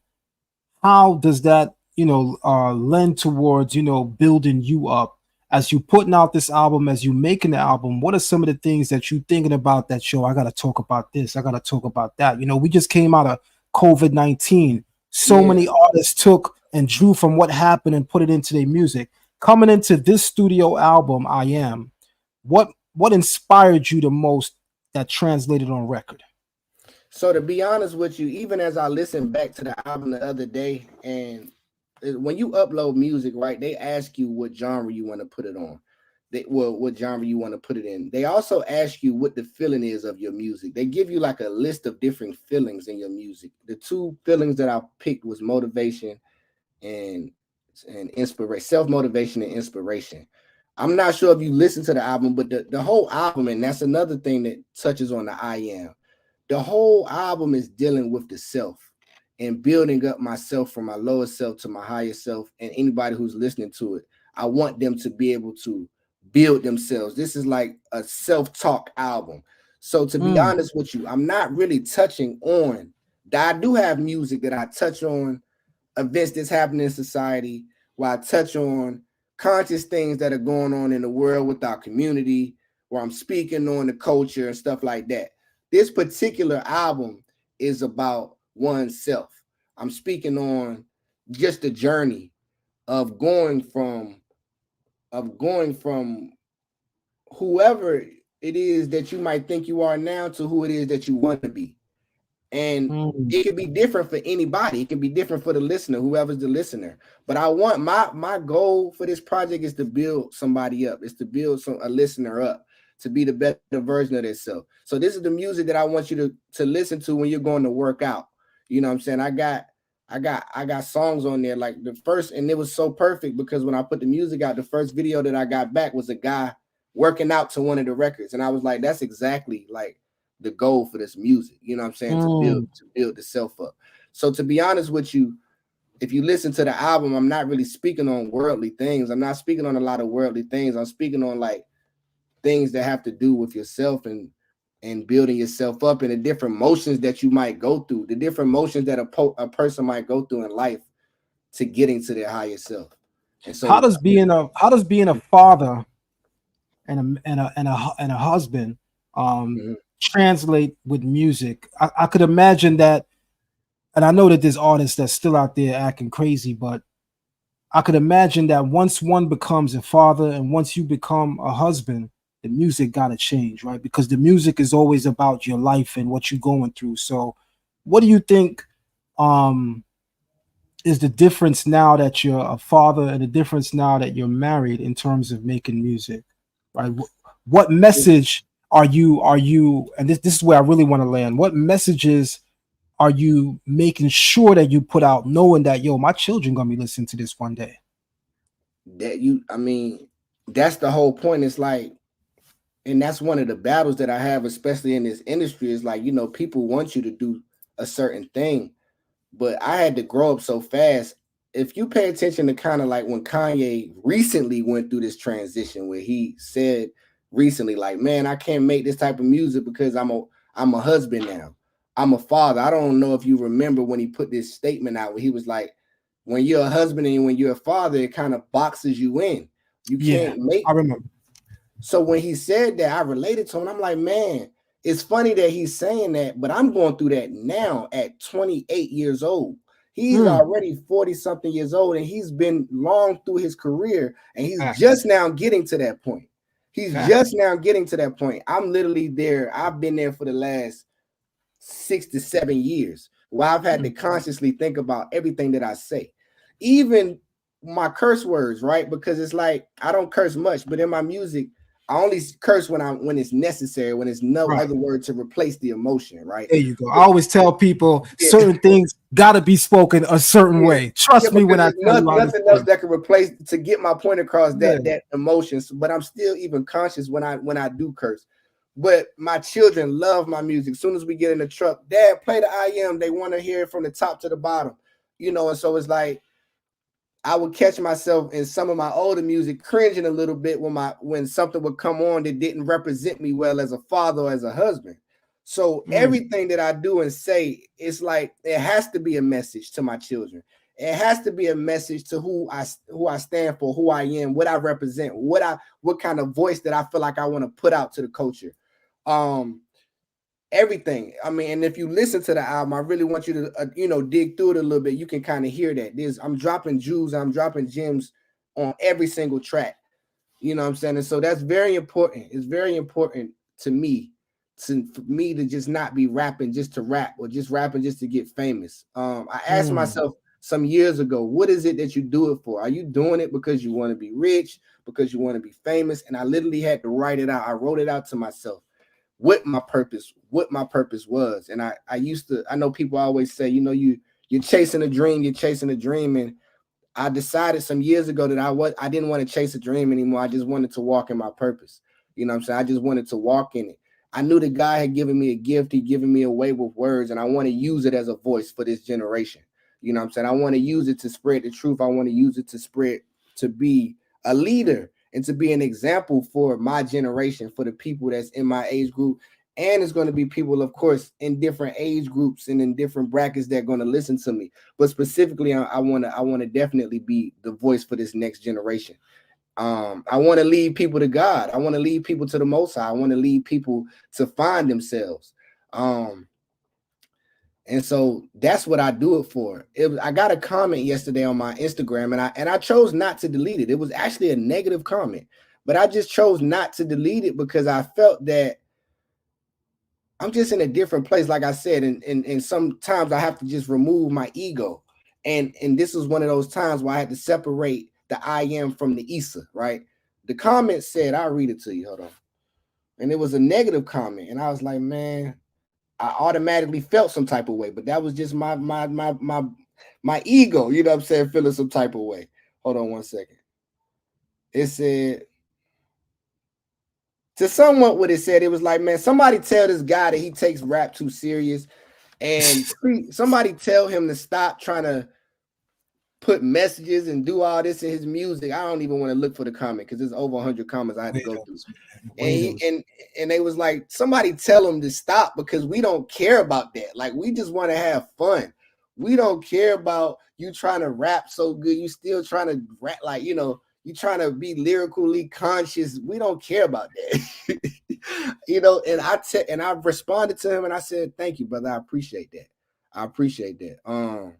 how does that, lend towards, building you up as you putting out this album, as you making the album? What are some of the things that you thinking about that show? I got to talk about this. I got to talk about that. We just came out of COVID-19. So many artists took and drew from what happened and put it into their music. Coming into this studio album, I Am, what inspired you the most that translated on record? So to be honest with you, even as I listened back to the album the other day, and when you upload music, right, they ask you what genre you want to put it on. What genre you want to put it in. They also ask you what the feeling is of your music. They give you like a list of different feelings in your music. The two feelings that I picked was motivation and inspiration, self-motivation and inspiration. I'm not sure if you listen to the album, but the whole album, and that's another thing that touches on the I Am. The whole album is dealing with the self and building up myself from my lower self to my higher self. And anybody who's listening to it, I want them to be able to build themselves. This is like a self-talk album. So to be honest with you, I'm not really touching on that. I do have music that I touch on events that's happening in society, where I touch on conscious things that are going on in the world with our community, where I'm speaking on the culture and stuff like that. This particular album is about oneself. I'm speaking on just the journey of going from whoever it is that you might think you are now to who it is that you want to be. And it can be different for anybody. It can be different for the listener, whoever's the listener. But I want my goal for this project is to build somebody up. It's to build a listener up to be the better version of themselves. So this is the music that I want you to listen to when you're going to work out. You know what I'm saying? I got songs on there like the first, and it was so perfect because when I put the music out, the first video that I got back was a guy working out to one of the records, and I was like, that's exactly like the goal for this music, you know what I'm saying, to build the self up. So to be honest with you, if you listen to the album, I'm not really speaking on worldly things. I'm not speaking on a lot of worldly things. I'm speaking on like things that have to do with yourself and building yourself up, and the different motions that you might go through, the different motions that a person might go through in life to getting to their higher self. And so how does being a father and a husband translate with music? I could imagine that, and I know that there's artists that's still out there acting crazy, but I could imagine that once one becomes a father and once you become a husband, the music got to change, right? Because the music is always about your life and what you're going through. So what do you think is the difference now that you're a father and the difference now that you're married in terms of making music, right? What message are you, and this is where I really want to land, what messages are you making sure that you put out, knowing that, yo, my children gonna be listening to this one day? That's the whole point. It's like, and that's one of the battles that I have, especially in this industry, is like, you know, people want you to do a certain thing, but I had to grow up so fast. If you pay attention to kind of like when Kanye recently went through this transition where he said recently, like, man, I can't make this type of music because I'm a husband now. I'm a father. I don't know if you remember when he put this statement out where he was like, when you're a husband and when you're a father, it kind of boxes you in. You can't make. I remember. So when he said that, I related to him. I'm like, man, it's funny that he's saying that, but I'm going through that now at 28 years old. He's already 40-something years old, and he's been long through his career, and he's just now getting to that point. Just now getting to that point. I'm literally there. I've been there for the last 6 to 7 years where I've had to consciously think about everything that I say. Even my curse words, right? Because it's like, I don't curse much, but in my music, I only curse when it's necessary, when there's no other word to replace the emotion, right? There you go. I always tell people certain things got to be spoken a certain way. Trust me when I tell you nothing else that can replace to get my point across that emotion. But I'm still even conscious when I do curse. But my children love my music. As soon as we get in the truck, Dad, play the I Am. They want to hear it from the top to the bottom, you know. And so it's like, I would catch myself in some of my older music cringing a little bit when something would come on that didn't represent me well as a father or as a husband. So everything that I do and say, it's like it has to be a message to my children. It has to be a message to who I stand for, who I am, what I represent, what kind of voice that I feel like I want to put out to the culture. Everything. I mean, and if you listen to the album, I really want you to, dig through it a little bit. You can kind of hear that. I'm dropping jewels, I'm dropping gems on every single track. You know what I'm saying? And so that's very important. It's very important to me, for me to just not be rapping just to rap or just rapping just to get famous. I asked myself some years ago, what is it that you do it for? Are you doing it because you want to be rich, because you want to be famous? And I literally had to write it out. I wrote it out to myself. What my purpose was. And I know people always say, you're chasing a dream. And I decided some years ago that I didn't want to chase a dream anymore. I just wanted to walk in my purpose. You know what I'm saying? I just wanted to walk in it. I knew the guy had given me a gift. He'd given me a way with words, and I want to use it as a voice for this generation. You know what I'm saying? I want to use it to spread the truth. I want to use it to be a leader and to be an example for my generation, for the people that's in my age group. And it's going to be people, of course, in different age groups and in different brackets that are going to listen to me. But specifically, I want to definitely be the voice for this next generation. I want to lead people to God. I want to lead people to the Most High. I want to lead people to find themselves. And so that's what I do it for. I got a comment yesterday on my Instagram, and I chose not to delete it. It was actually a negative comment, but I just chose not to delete it because I felt that I'm just in a different place, like I said, and sometimes I have to just remove my ego. And this was one of those times where I had to separate the I am from the Issa, right? The comment said, I'll read it to you, hold on. And it was a negative comment. And I was like, man, I automatically felt some type of way, but that was just my ego, you know what I'm saying, feeling some type of way. Hold on one second. It said, to somewhat what it said, it was like, man, somebody tell this guy that he takes rap too serious, and somebody tell him to stop trying to put messages and do all this in his music. I don't even want to look for the comment because there's over 100 comments I had to go through. And they was like, somebody tell him to stop because we don't care about that. Like, we just want to have fun. We don't care about you trying to rap so good. You still trying to rap, like, you know, you trying to be lyrically conscious. We don't care about that. You know, and I responded to him and I said, thank you, brother. I appreciate that. I appreciate that.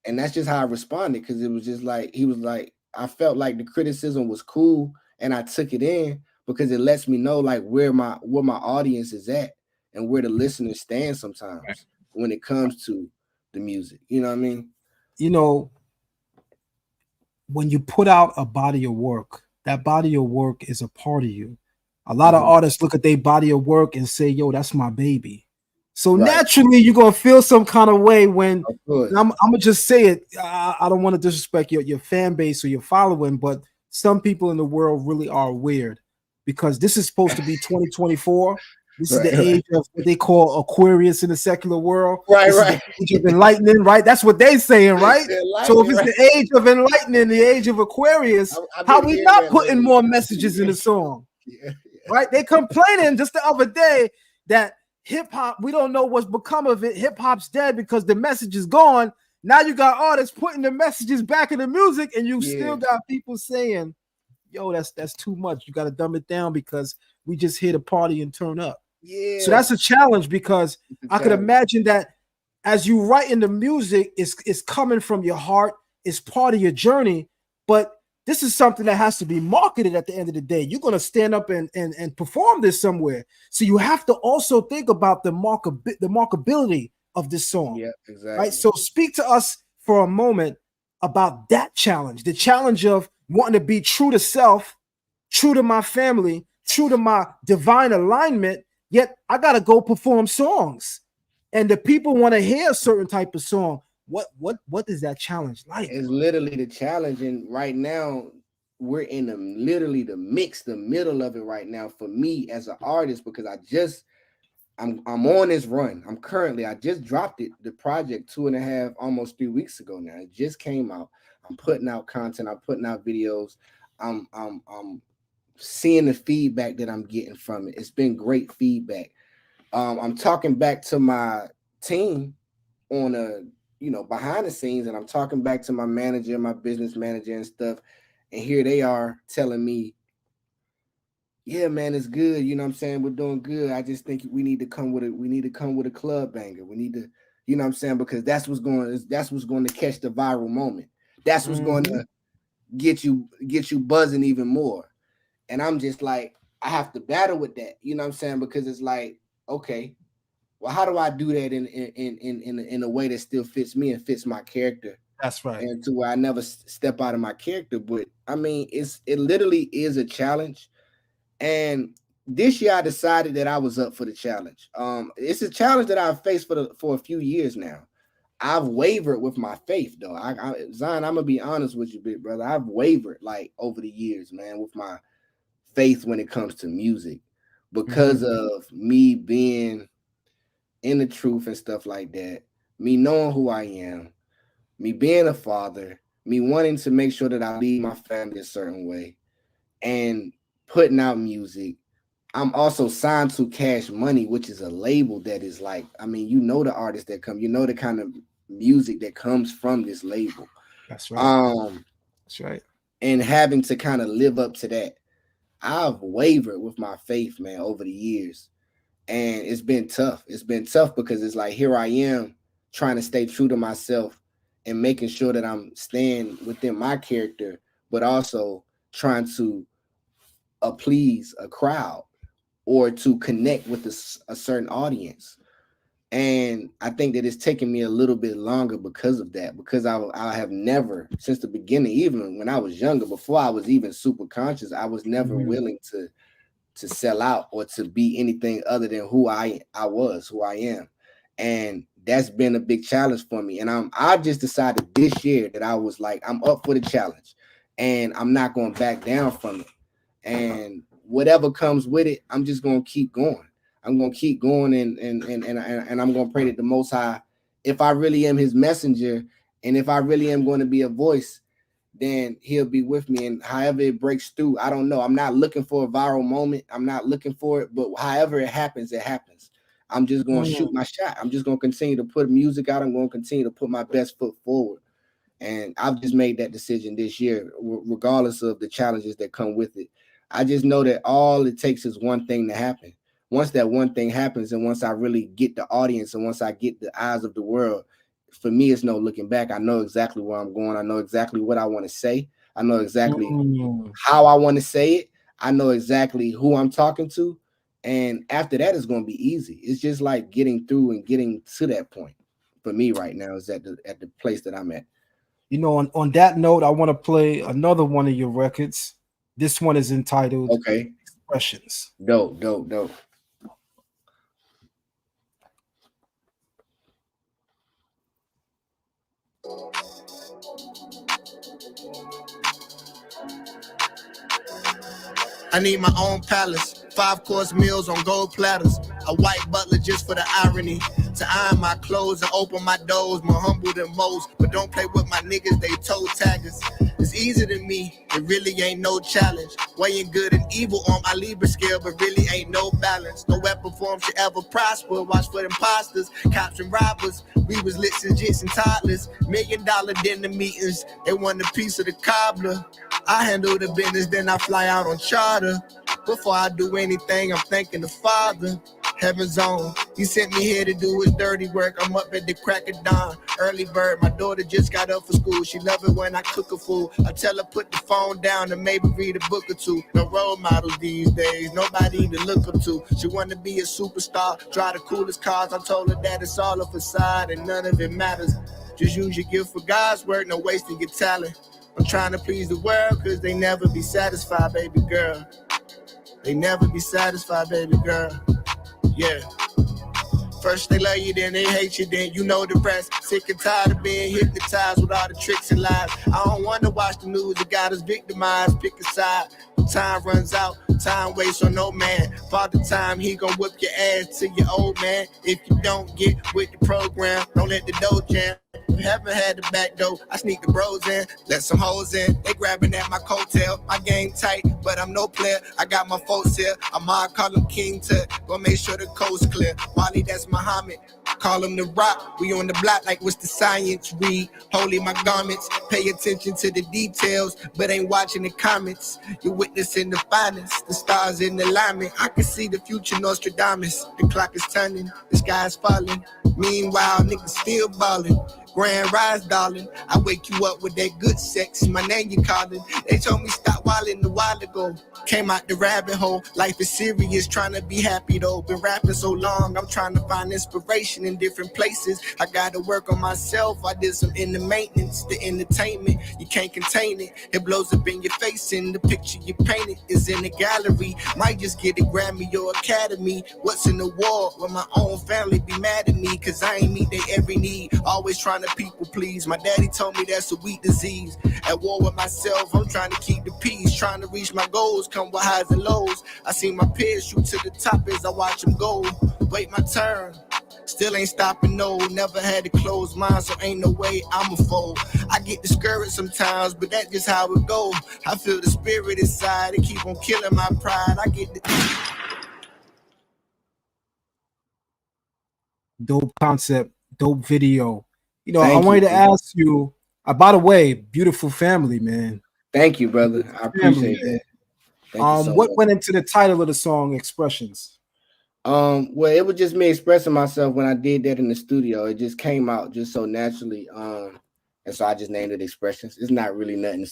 And that's just how I responded, because it was just like, he was like, I felt like the criticism was cool and I took it in because it lets me know like where my audience is at and where the listeners stand sometimes when it comes to the music. You know what I mean? You know, when you put out a body of work, that body of work is a part of you. A lot of artists look at their body of work and say, yo, that's my baby. So naturally, you're going to feel some kind of way when I'm going to just say it. I don't want to disrespect your fan base or your following, but some people in the world really are weird because this is supposed to be 2024. This is the age of what they call Aquarius in the secular world. This is the age of enlightening, right? That's what they're saying, right? So if it's the age of enlightening, the age of Aquarius, how we not putting more messages in the song? Right? They complaining just the other day that hip hop, we don't know what's become of it. Hip hop's dead because the message is gone. Now you got artists putting the messages back in the music, and you still got people saying, yo, that's too much. You got to dumb it down because we just here to party and turn up. So that's a challenge, because I could imagine that as you write in the music, it's coming from your heart, it's part of your journey, but this is something that has to be marketed at the end of the day. You're going to stand up and perform this somewhere. So you have to also think about the markability of this song. Yeah, exactly. Right. So speak to us for a moment about that challenge, the challenge of wanting to be true to self, true to my family, true to my divine alignment, yet I got to go perform songs. And the people want to hear a certain type of song. What is that challenge like? It's literally the challenge, and right now we're in the middle of it right now for me as an artist, because I'm on this run. I just dropped it, the project 2.5, almost 3 weeks ago now. It just came out. I'm putting out content, I'm putting out videos. I'm seeing the feedback that I'm getting from it. It's been great feedback. I'm talking back to my team on behind the scenes, and I'm talking back to my manager, my business manager and stuff, and here they are telling me, yeah, man, it's good. You know what I'm saying? We're doing good. I just think we need to come with a club banger. We need to, you know what I'm saying? Because that's what's going to catch the viral moment. That's what's going to get you buzzing even more. And I'm just like, I have to battle with that. You know what I'm saying? Because it's like, okay, well, how do I do that in a way that still fits me and fits my character? That's right. And to where I never step out of my character. But I mean, it literally is a challenge. And this year I decided that I was up for the challenge. It's a challenge that I've faced for a few years now. I've wavered with my faith, though. Zion, I'm gonna be honest with you, big brother. I've wavered like over the years, man, with my faith when it comes to music, because of me being in the truth and stuff like that, me knowing who I am, me being a father, me wanting to make sure that I lead my family a certain way, and putting out music. I'm also signed to Cash Money, which is a label that is like, I mean, you know the artists that come, you know the kind of music that comes from this label. That's right. That's right. And having to kind of live up to that, I've wavered with my faith, man, over the years. And it's been tough. It's been tough because it's like, here I am trying to stay true to myself and making sure that I'm staying within my character, but also trying to please a crowd or to connect with a certain audience. And I think that it's taken me a little bit longer because of that, because I have never, since the beginning, even when I was younger, before I was even super conscious, I was never willing to sell out or to be anything other than who I am. And that's been a big challenge for me. And I just decided this year that I was like, I'm up for the challenge and I'm not going to back down from it. And whatever comes with it, I'm just going to keep going. I'm going to keep going and I'm going to pray that the Most High, if I really am his messenger and if I really am going to be a voice, then he'll be with me. And however it breaks through, I don't know. I'm not looking for a viral moment. I'm not looking for it, but however it happens, it happens. I'm just going to shoot my shot. I'm just going to continue to put music out. I'm going to continue to put my best foot forward. And I've just made that decision this year, regardless of the challenges that come with it. I just know that all it takes is one thing to happen. Once that one thing happens, and once I really get the audience, and once I get the eyes of the world, for me, it's no looking back. I know exactly where I'm going. I know exactly what I want to say. I know exactly how I want to say it. I know exactly who I'm talking to. And after that, it's going to be easy. It's just like getting through and getting to that point. For me right now is at the place that I'm at. You know, on that note, I want to play another one of your records. This one is entitled Expressions. Dope. I need my own palace, 5-course meals on gold platters, a white butler just for the irony, to iron my clothes and open my doors, more humble than most, but don't play with my niggas, they toe taggers. It's easy to me, it really ain't no challenge, weighing good and evil on my Libra scale, but really ain't no balance, no weapon form should ever prosper, watch for imposters, cops and robbers, we was lit since jits and toddlers, $1 million dinner meetings, they want a piece of the cobbler. I handle the business, then I fly out on charter. Before I do anything, I'm thanking the Father. Heaven's on. He sent me here to do his dirty work. I'm up at the crack of dawn. Early bird, my daughter just got up for school. She love it when I cook her food. I tell her put the phone down and maybe read a book or two. No role models these days, nobody to look up to. She wanna be a superstar, drive the coolest cars. I told her that it's all a facade and none of it matters. Just use your gift for God's work, no wasting your talent. I'm trying to please the world, cause they never be satisfied, baby girl. They never be satisfied, baby girl. Yeah. First they love you, then they hate you, then you know the rest. Sick and tired of being hypnotized with all the tricks and lies. I don't want to watch the news, it got us victimized. Pick a side, when time runs out, time waits on no man. Father time, he gon' whip your ass to your old man. If you don't get with the program, don't let the dough jam. Haven't had the back door, I sneak the bros in, let some hoes in, they grabbing at my coattail, my game tight, but I'm no player, I got my folks here, Ahmad call him King Tut, gonna make sure the coast clear, Wally that's Muhammad, call him the Rock, we on the block like what's the science, read, holy my garments, pay attention to the details, but ain't watching the comments, you're witnessing the finest, the stars in alignment, I can see the future Nostradamus, the clock is turning, the sky is falling, meanwhile niggas still ballin', Grand rise, darling. I wake you up with that good sex. My name you calling. They told me stop wildin' a while ago. Came out the rabbit hole. Life is serious, trying to be happy though. Been rapping so long, I'm trying to find inspiration in different places. I gotta work on myself. I did some inner maintenance, the entertainment. You can't contain it. It blows up in your face, and the picture you painted is in the gallery. Might just get a Grammy or Academy. What's in the war when my own family be mad at me? Cause I ain't meet their every need. Always trying to people please. My daddy told me that's a weak disease. At war with myself, I'm trying to keep the peace. Trying to reach my goals, come with highs and lows. I see my peers shoot to the top as I watch them go. Wait my turn. Still ain't stopping, no. Never had to close mine, so ain't no way I'ma fold. I get discouraged sometimes, but that's just how it goes. I feel the spirit inside, it keep on killing my pride. I get the... Dope concept, dope video. You know, I wanted to ask you, by the way, beautiful family, man. Thank you, brother. I appreciate that. What went into the title of the song, Expressions? Well, it was just me expressing myself when I did that in the studio. It just came out just so naturally. And so I just named it Expressions. It's not really nothing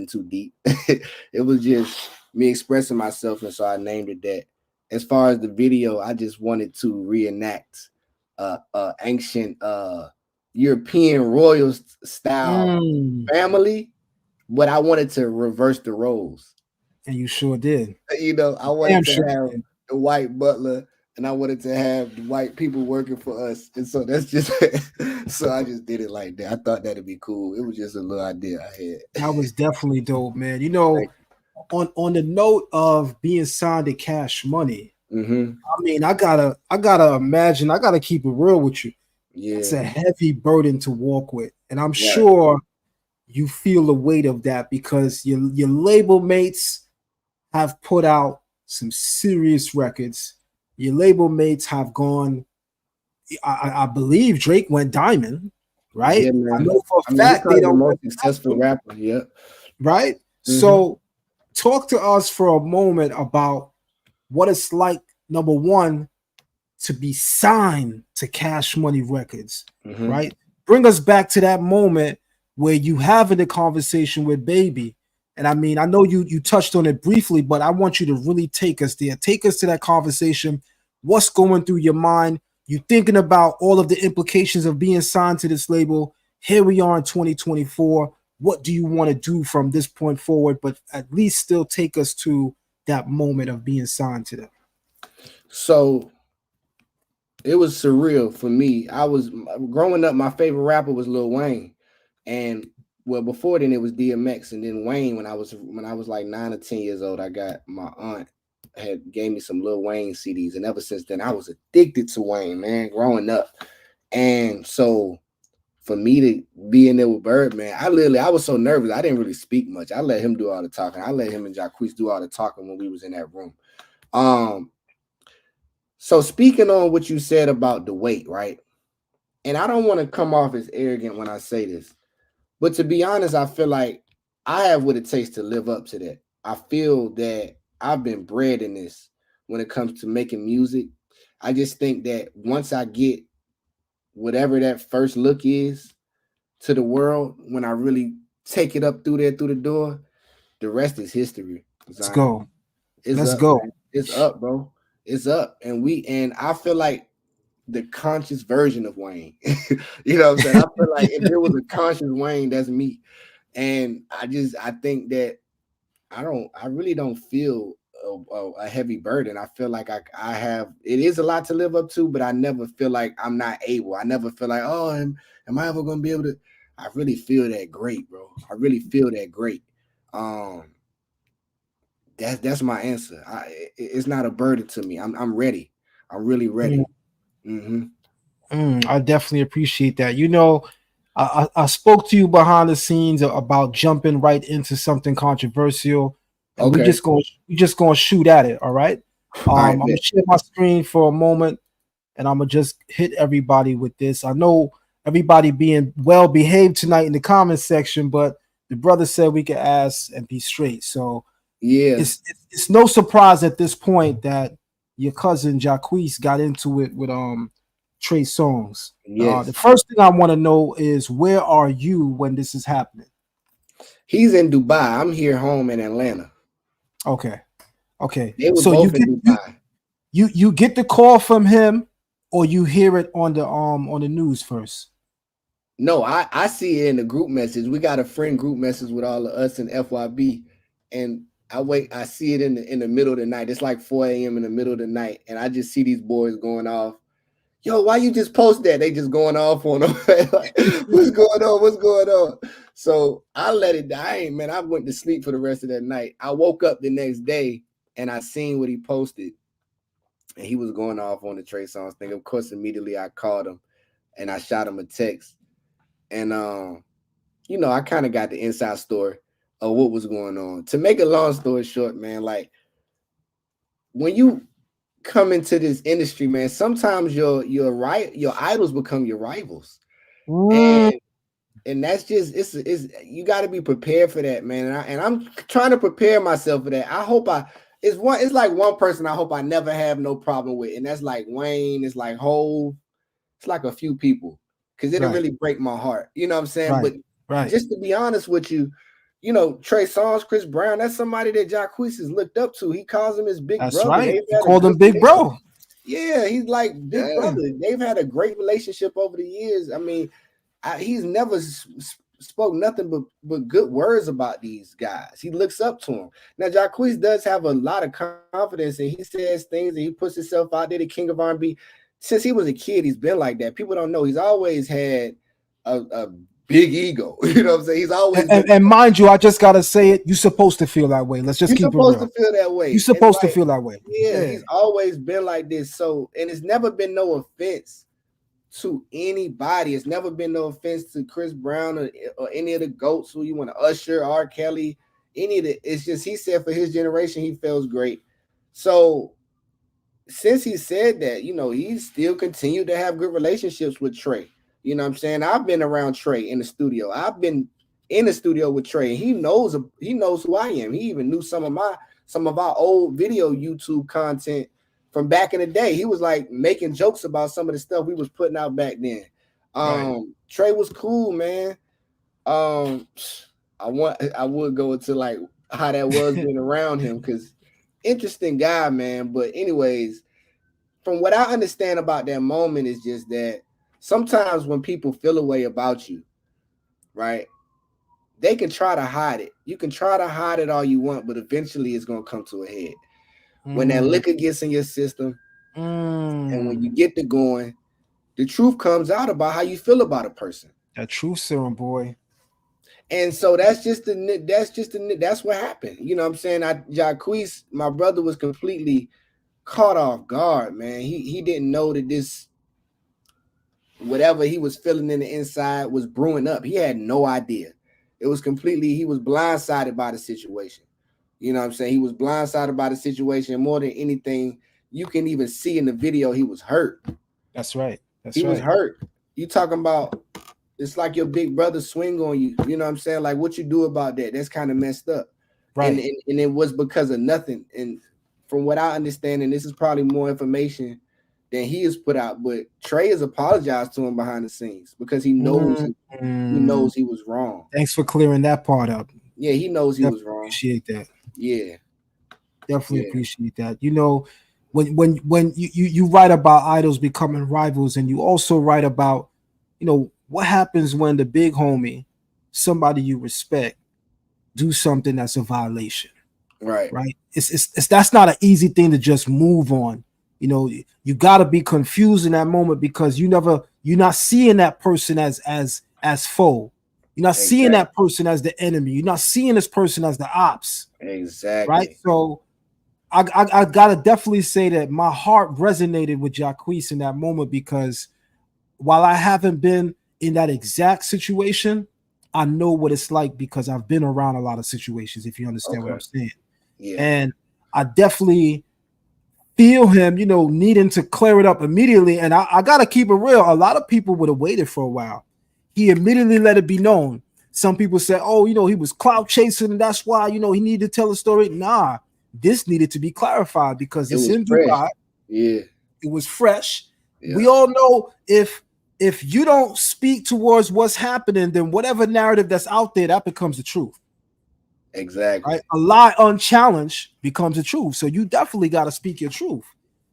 too deep. It was just me expressing myself, and so I named it that. As far as the video, I just wanted to reenact ancient European royal style family, but I wanted to reverse the roles. And you sure did. You know, I wanted to have the white butler, and I wanted to have the white people working for us. And so that's just so I just did it like that. I thought that'd be cool. It was just a little idea I had. That was definitely dope, man. You know, on the note of being signed to Cash Money, I mean, I gotta imagine, I gotta keep it real with you. Yeah, it's a heavy burden to walk with, and I'm sure you feel the weight of that because your label mates have put out some serious records. Your label mates have gone. I believe Drake went diamond, right? Yeah, man. I know for a fact they don't. The most successful rapper, right. So, talk to us for a moment about what it's like. Number one, to be signed to Cash Money Records, right? Bring us back to that moment where you having the conversation with Baby. And I mean, I know you touched on it briefly, but I want you to really take us there. Take us to that conversation. What's going through your mind? You thinking about all of the implications of being signed to this label. Here we are in 2024. What do you want to do from this point forward? But at least still take us to that moment of being signed to them. So it was surreal for me. I was growing up, my favorite rapper was Lil Wayne. And well, before then it was DMX, and then Wayne. When I was like 9 or 10 years old, I got my aunt gave me some Lil Wayne CDs, and ever since then I was addicted to Wayne, man, growing up. And so for me to be in there with Birdman, I was so nervous. I didn't really speak much. I let him do all the talking. I let him and Jacquees do all the talking when we was in that room. So speaking on what you said about the weight, right? And I don't want to come off as arrogant when I say this, but to be honest, I feel like I have what it takes to live up to that. I feel that I've been bred in this when it comes to making music. I just think that once I get whatever that first look is to the world, when I really take it up through the door, the rest is history. Let's go. Let's go. Man. It's up, bro. It's up. And I feel like the conscious version of Wayne. You know what I'm saying? I feel like if there was a conscious Wayne, that's me. And I think that I really don't feel a heavy burden. I feel like I have, it is a lot to live up to, but I never feel like I'm not able. I never feel like, oh, am I ever going to be able to? I really feel that great, bro. I really feel that great. That's my answer. It's not a burden to me. I'm ready. I'm really ready. I definitely appreciate that. You know, I spoke to you behind the scenes about jumping right into something controversial. And we're just gonna shoot at it. All right. I'm gonna share my screen for a moment, and I'm gonna just hit everybody with this. I know everybody being well behaved tonight in the comments section, but the brother said we could ask and be straight. So yeah, it's no surprise at this point that your cousin Jacquees got into it with Trey Songz. Yes. The first thing I want to know is, where are you when this is happening? He's in Dubai. I'm here home in Atlanta. Okay. So you get the call from him, or you hear it on the news first? No, I see it in the group message. We got a friend group message with all of us in FYB, and I see it in the middle of the night. It's like 4 a.m. in the middle of the night, and I just see these boys going off. Yo, why you just post that? They just going off on them. Like, what's going on? What's going on? So I let it die, man. I went to sleep for the rest of that night. I woke up the next day and I seen what he posted, and he was going off on the Trey Songz thing. Of course, immediately I called him and I shot him a text. And I kind of got the inside story of what was going on. To make a long story short, man, like when you come into this industry, man, sometimes your idols become your rivals. And that's just it's you got to be prepared for that, man. And I'm trying to prepare myself for that. I hope it's like one person I hope I never have no problem with, and that's like Wayne, it's like Hov, it's like a few people, because it didn't really break my heart. You know what I'm saying? But just to be honest with you, you know, Trey Songz, Chris Brown, that's somebody that Jacquees has looked up to. He calls him his big That's brother. right. He called him big bro. Yeah, he's like big brother. They've had a great relationship over the years. I mean, he's never spoke nothing but good words about these guys. He looks up to them. Now, Jacquees does have a lot of confidence, and he says things, and he puts himself out there, the king of R&B. Since he was a kid, he's been like that. People don't know he's always had a big ego. You know what I'm saying? He's always and mind you, I just gotta say it. You're supposed to feel that way. Let's just keep it real. You're supposed to feel that way. You're supposed to feel that way. Yeah, he's always been like this. So, and it's never been no offense to anybody. It's never been no offense to Chris Brown or any of the GOATs who you want to Usher, R. Kelly, any of it. It's just he said for his generation, he feels great. So since he said that, you know, he still continued to have good relationships with Trey. You know what I'm saying? I've been around Trey in the studio. I've been in the studio with Trey. He knows who I am. He even knew some of our old video YouTube content from back in the day. He was like making jokes about some of the stuff we was putting out back then. Trey was cool, man. I would go into like how that was being around him, because interesting guy, man. But anyways, from what I understand about that moment is just that sometimes when people feel a way about you, right, they can try to hide it. You can try to hide it all you want, but eventually it's going to come to a head. When that liquor gets in your system and when you get to going, the truth comes out about how you feel about a person. That truth serum, boy. And so that's what happened. You know what I'm saying? Jacquees, my brother, was completely caught off guard, man. He didn't know that this, whatever he was feeling in the inside, was brewing up. He had no idea. It was completely, he was blindsided by the situation. You know what I'm saying? He was blindsided by the situation. More than anything, you can even see in the video, he was hurt. That's right. He was hurt. You talking about, it's like your big brother swing on you. You know what I'm saying? Like, what you do about that? That's kind of messed up. Right. And it was because of nothing. And from what I understand, and this is probably more information than he has put out, but Trey has apologized to him behind the scenes because he knows he knows he was wrong. Thanks for clearing that part up. Yeah, he knows he was wrong. Appreciate that. Yeah, definitely appreciate that. You know, when you write about idols becoming rivals, and you also write about, you know, what happens when the big homie, somebody you respect, do something that's a violation. Right. It's that's not an easy thing to just move on. You know, you got to be confused in that moment because you're not seeing that person as foe. You're not seeing that person as the enemy. You're not seeing this person as the ops. Exactly. Right. So I gotta definitely say that my heart resonated with Jacquees in that moment, because while I haven't been in that exact situation, I know what it's like because I've been around a lot of situations, if you understand what I'm saying. Yeah. And I definitely feel him, you know, needing to clear it up immediately. And I gotta keep it real. A lot of people would have waited for a while. He immediately let it be known. Some people said, oh, you know, he was clout chasing, and that's why, you know, he needed to tell a story. Nah, this needed to be clarified because it's in Dubai. Yeah, it was fresh. Yeah. We all know if you don't speak towards what's happening, then whatever narrative that's out there, that becomes the truth. Exactly. Right? A lie unchallenged becomes the truth. So you definitely got to speak your truth.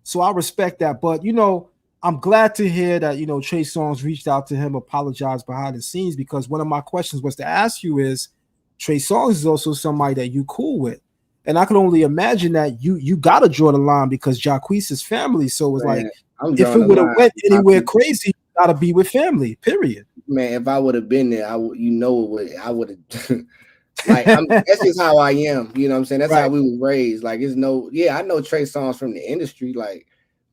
So I respect that. But, you know, I'm glad to hear that, you know, Trey Songz reached out to him, apologized behind the scenes, because one of my questions was to ask you is, Trey Songz is also somebody that you cool with. And I can only imagine that you got to draw the line because Jaquis is family. So it's like, if it would have went anywhere crazy, you got to be with family, period. Man, if I would have been there, I would have. Like, that's just how I am. You know what I'm saying? That's how we were raised. Like, I know Trey Songz from the industry. Like,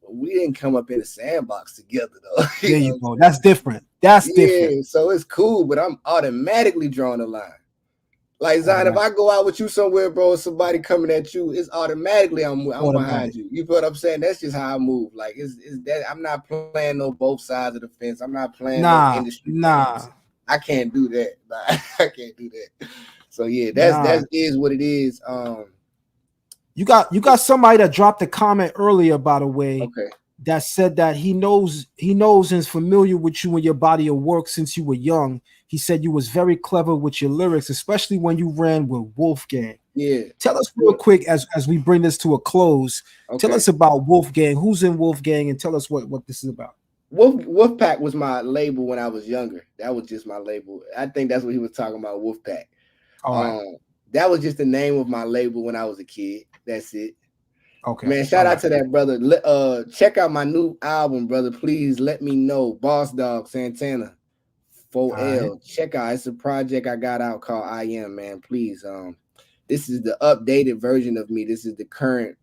we didn't come up in a sandbox together, though. There you go. That's different. That's different. So it's cool, but I'm automatically drawing a line. Like, Zion, if I go out with you somewhere, bro, somebody coming at you, it's automatically I'm behind you. You feel what I'm saying? That's just how I move. Like, it's that I'm not playing no both sides of the fence. I'm not playing no industry. I can't do that. I can't do that. So yeah, that is what it is. You got somebody that dropped a comment earlier, by the way, that said that he knows and is familiar with you and your body of work since you were young. he said you was very clever with your lyrics, especially when you ran with Wolfgang. Yeah. Tell us real quick as we bring this to a close. Okay. Tell us about Wolfgang. Who's in Wolfgang, and tell us what this is about. Wolfpack was my label when I was younger. That was just my label. I think that's what he was talking about, Wolfpack. All right. That was just the name of my label when I was a kid. That's it. Okay. Man, shout out to that brother. Check out my new album, brother. Please let me know. Boss Dog Santana 4L. Right. Check out. It's a project I got out called I Am, man. Please. This is the updated version of me. This is the current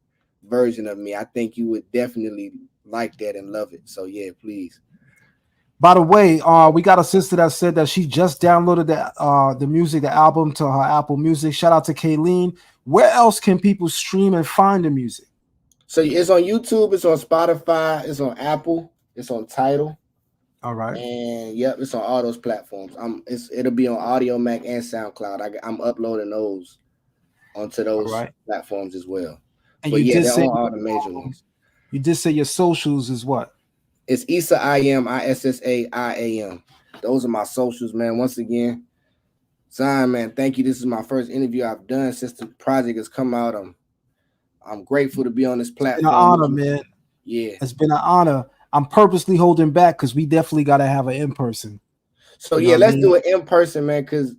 version of me. I think you would definitely like that and love it. So yeah, please. By the way, we got a sister that said that she just downloaded the music, the album to her Apple Music. Shout out to Kayleen. Where else can people stream and find the music? So it's on YouTube, it's on Spotify, it's on Apple, it's on Tidal. All right. And yep, it's on all those platforms. It'll be on Audio Mac and SoundCloud. I'm uploading those onto those platforms as well. And but you yeah, did they're say on all the major ones. You did say your socials is what? It's Issa I Am, ISSA IAM. Those are my socials, man. Once again, Zion, man, thank you. This is my first interview I've done since the project has come out. I'm grateful to be on this platform. It's been an honor, man. Yeah. It's been an honor. I'm purposely holding back because we definitely got to have an in-person. So yeah, let's do it in person, man, because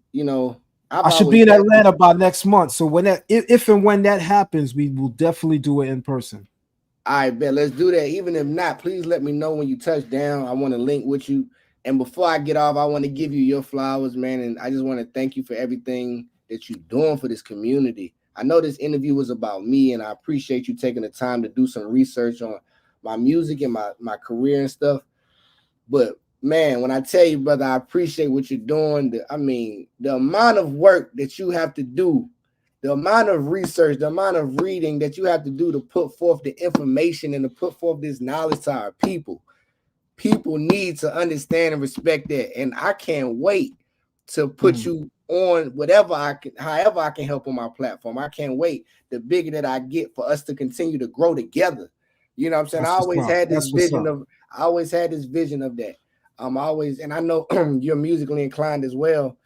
I should be in Atlanta by next month. So when if and when that happens, we will definitely do it in person. I bet. Let's do that. Even if not, please let me know when you touch down. I want to link with you. And before I get off, I want to give you your flowers, man. And I just want to thank you for everything that you're doing for this community. I know this interview was about me, and I appreciate you taking the time to do some research on my music and my career and stuff. But man, when I tell you, brother, I appreciate what you're doing. The amount of work that you have to do, the amount of research, the amount of reading that you have to do to put forth the information and to put forth this knowledge to our people. People need to understand and respect that. And I can't wait to put you on however I can help on my platform. I can't wait. The bigger that I get for us to continue to grow together. You know what I'm saying? I always had this vision of that. And I know you're musically inclined as well.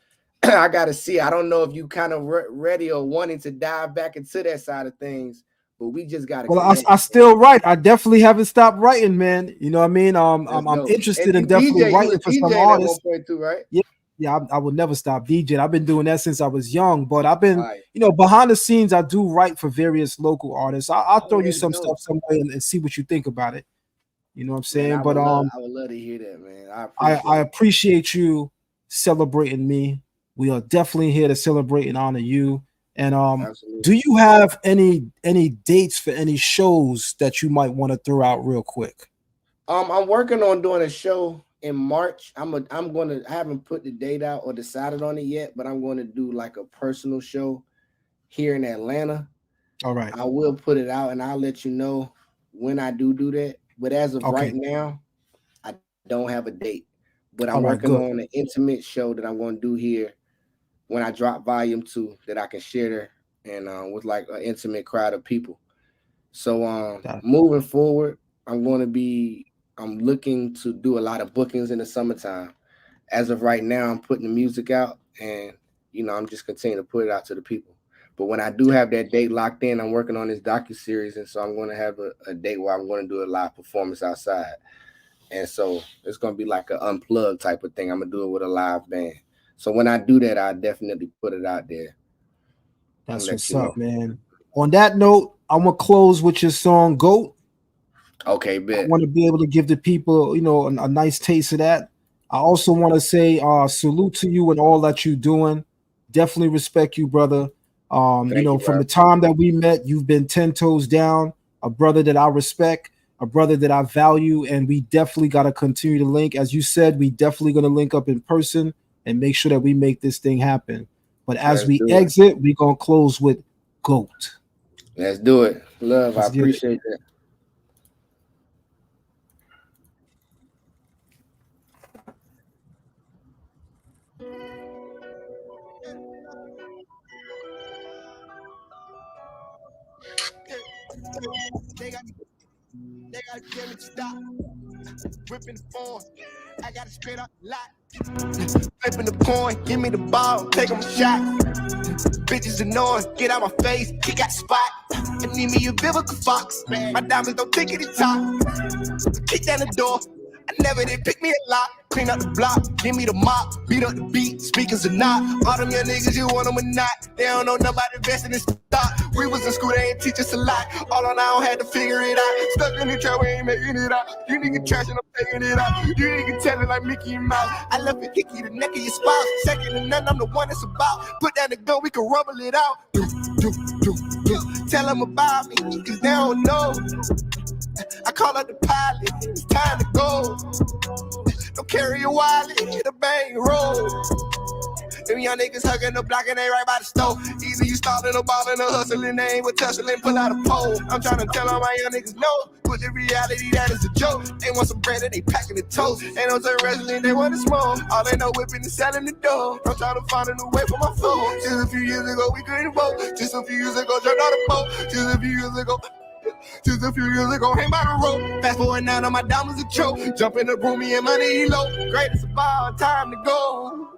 I got to see. I don't know if you kind of ready or wanting to dive back into that side of things, but we just got to. Well, I still write. I definitely haven't stopped writing, man. You know what I mean? I'm interested in definitely writing for some artists. At one point too, right? Yeah, I would never stop DJing. I've been doing that since I was young, but I've been, behind the scenes, I do write for various local artists. I'll throw you some stuff somewhere and see what you think about it. You know what I'm saying? Man, I would love to hear that, man. I appreciate you celebrating me. We are definitely here to celebrate and honor you. And do you have any dates for any shows that you might want to throw out real quick? I'm working on doing a show in March. I haven't put the date out or decided on it yet, but I'm going to do like a personal show here in Atlanta. All right. I will put it out and I'll let you know when I do that. But as of right now, I don't have a date. But I'm working on an intimate show that I'm going to do here when I drop volume 2 that I can share there and with like an intimate crowd of people. So moving forward, I'm looking to do a lot of bookings in the summertime. As of right now, I'm putting the music out and, I'm just continuing to put it out to the people. But when I do have that date locked in, I'm working on this docuseries. And so I'm going to have a date where I'm going to do a live performance outside. And so it's going to be like an unplugged type of thing. I'm going to do it with a live band. So when I do that, I definitely put it out there. That's what's up, man. On that note, I'm going to close with your song, GOAT. Okay, bet. I want to be able to give the people, a nice taste of that. I also want to say salute to you and all that you're doing. Definitely respect you, brother. From the time that we met, you've been 10 toes down, a brother that I respect, a brother that I value, and we definitely got to continue to link. As you said, we definitely going to link up in person and make sure that we make this thing happen. But as we exit, we're going to close with GOAT. Let's do it. Love, I appreciate that. They gotta tell me to stop. Ripping the phone. I gotta straight up lot. Flipping the coin, give me the ball, take him a shot. Bitches annoying, get out my face, kick out spot. I need me a biblical fox. My diamonds don't tick at the top. Kick down the door. I never did pick me a lot. Clean up the block, give me the mop, beat up the beat, speakers or not. All them young niggas, you want them or not. They don't know nobody investing in stock. We was in school, they ain't teach us a lot. All on our own, had to figure it out. Stuck in the trap, we ain't making it out. You nigga trash and I'm taking it out. You nigga tell it like Mickey and Mouse. I love it, Hickey, the neck of your spouse. Second to none, I'm the one it's about. Put down the gun, we can rumble it out. Tell them about me, cause they don't know. I call up the pilot, it's time to go. Don't carry your wallet, hit a bang roll. Them young niggas hugging the block and they right by the stove. Either you stalling or balling or hustling, they ain't with tussling, pull out a pole. I'm trying to tell all my young niggas no, but the reality that is a joke. They want some bread and they packing the toast. Ain't no turn wrestling, they want to smoke. All they know whipping and selling the dough. I'm trying to find a new way for my phone. Just a few years ago we couldn't vote. Just a few years ago jumped on the boat. Just a few years ago. Just a few years ago, hang by the rope. Fast forward now, on my diamonds a choke. Jump in the room, me and money low. Greatest of all, time to go.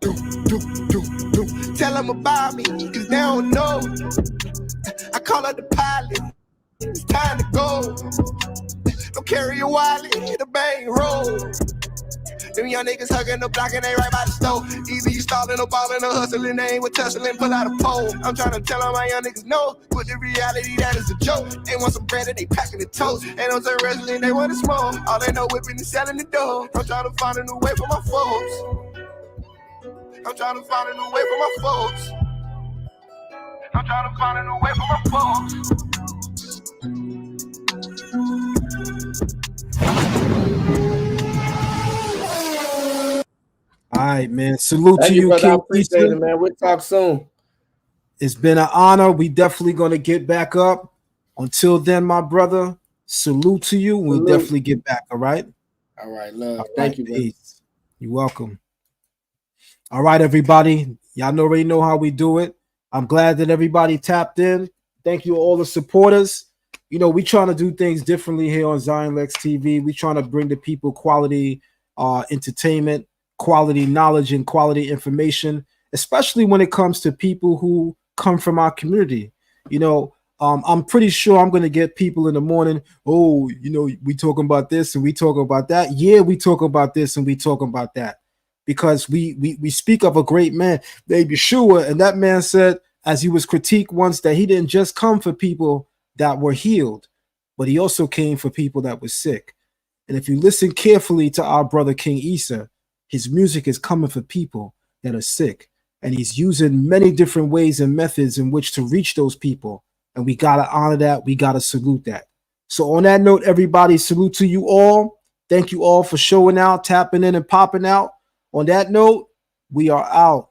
Go. Tell them about me, cause they don't know. I call up the pilot, it's time to go. Don't carry your wallet, hit a bang roll. Them young niggas hugging the block and they right by the stove. Either you stalling or balling or hustling, they ain't with tussling, pull out a pole. I'm trying to tell all my young niggas no, but the reality that is a joke. They want some bread and they packing the toast. Ain't no turn wrestling, they want to smoke. All they know whipping and selling the dough. I'm trying to find a new way for my folks. I'm trying to find a new way for my folks. I'm trying to find a new way for my folks. All right, man. Salute Thank to you, brother. I King appreciate Issa. it, man. We'll talk soon. It's been an honor. We definitely gonna get back up. Until then, my brother, salute to you. We'll definitely get back. All right. All right, love. All Thank right, you, brother. peace. You're welcome. All right, everybody. Y'all already know how we do it. I'm glad that everybody tapped in. Thank you, all the supporters. You know, we trying to do things differently here on Zion Lexx TV. We trying to bring the people quality entertainment, quality knowledge, and quality information, especially when it comes to people who come from our community. You know, I'm pretty sure I'm going to get people in the morning. Oh, you know, we talking about this and we talking about that. Yeah, we talking about this and we talking about that. Because we speak of a great man, Baby Yeshua, and that man said, as he was critiqued once, that he didn't just come for people that were healed, but he also came for people that were sick. And if you listen carefully to our brother King Issa, his music is coming for people that are sick, and he's using many different ways and methods in which to reach those people. And we gotta honor that. We gotta salute that. So on that note, everybody, salute to you all. Thank you all for showing out, tapping in, and popping out. On that note, we are out.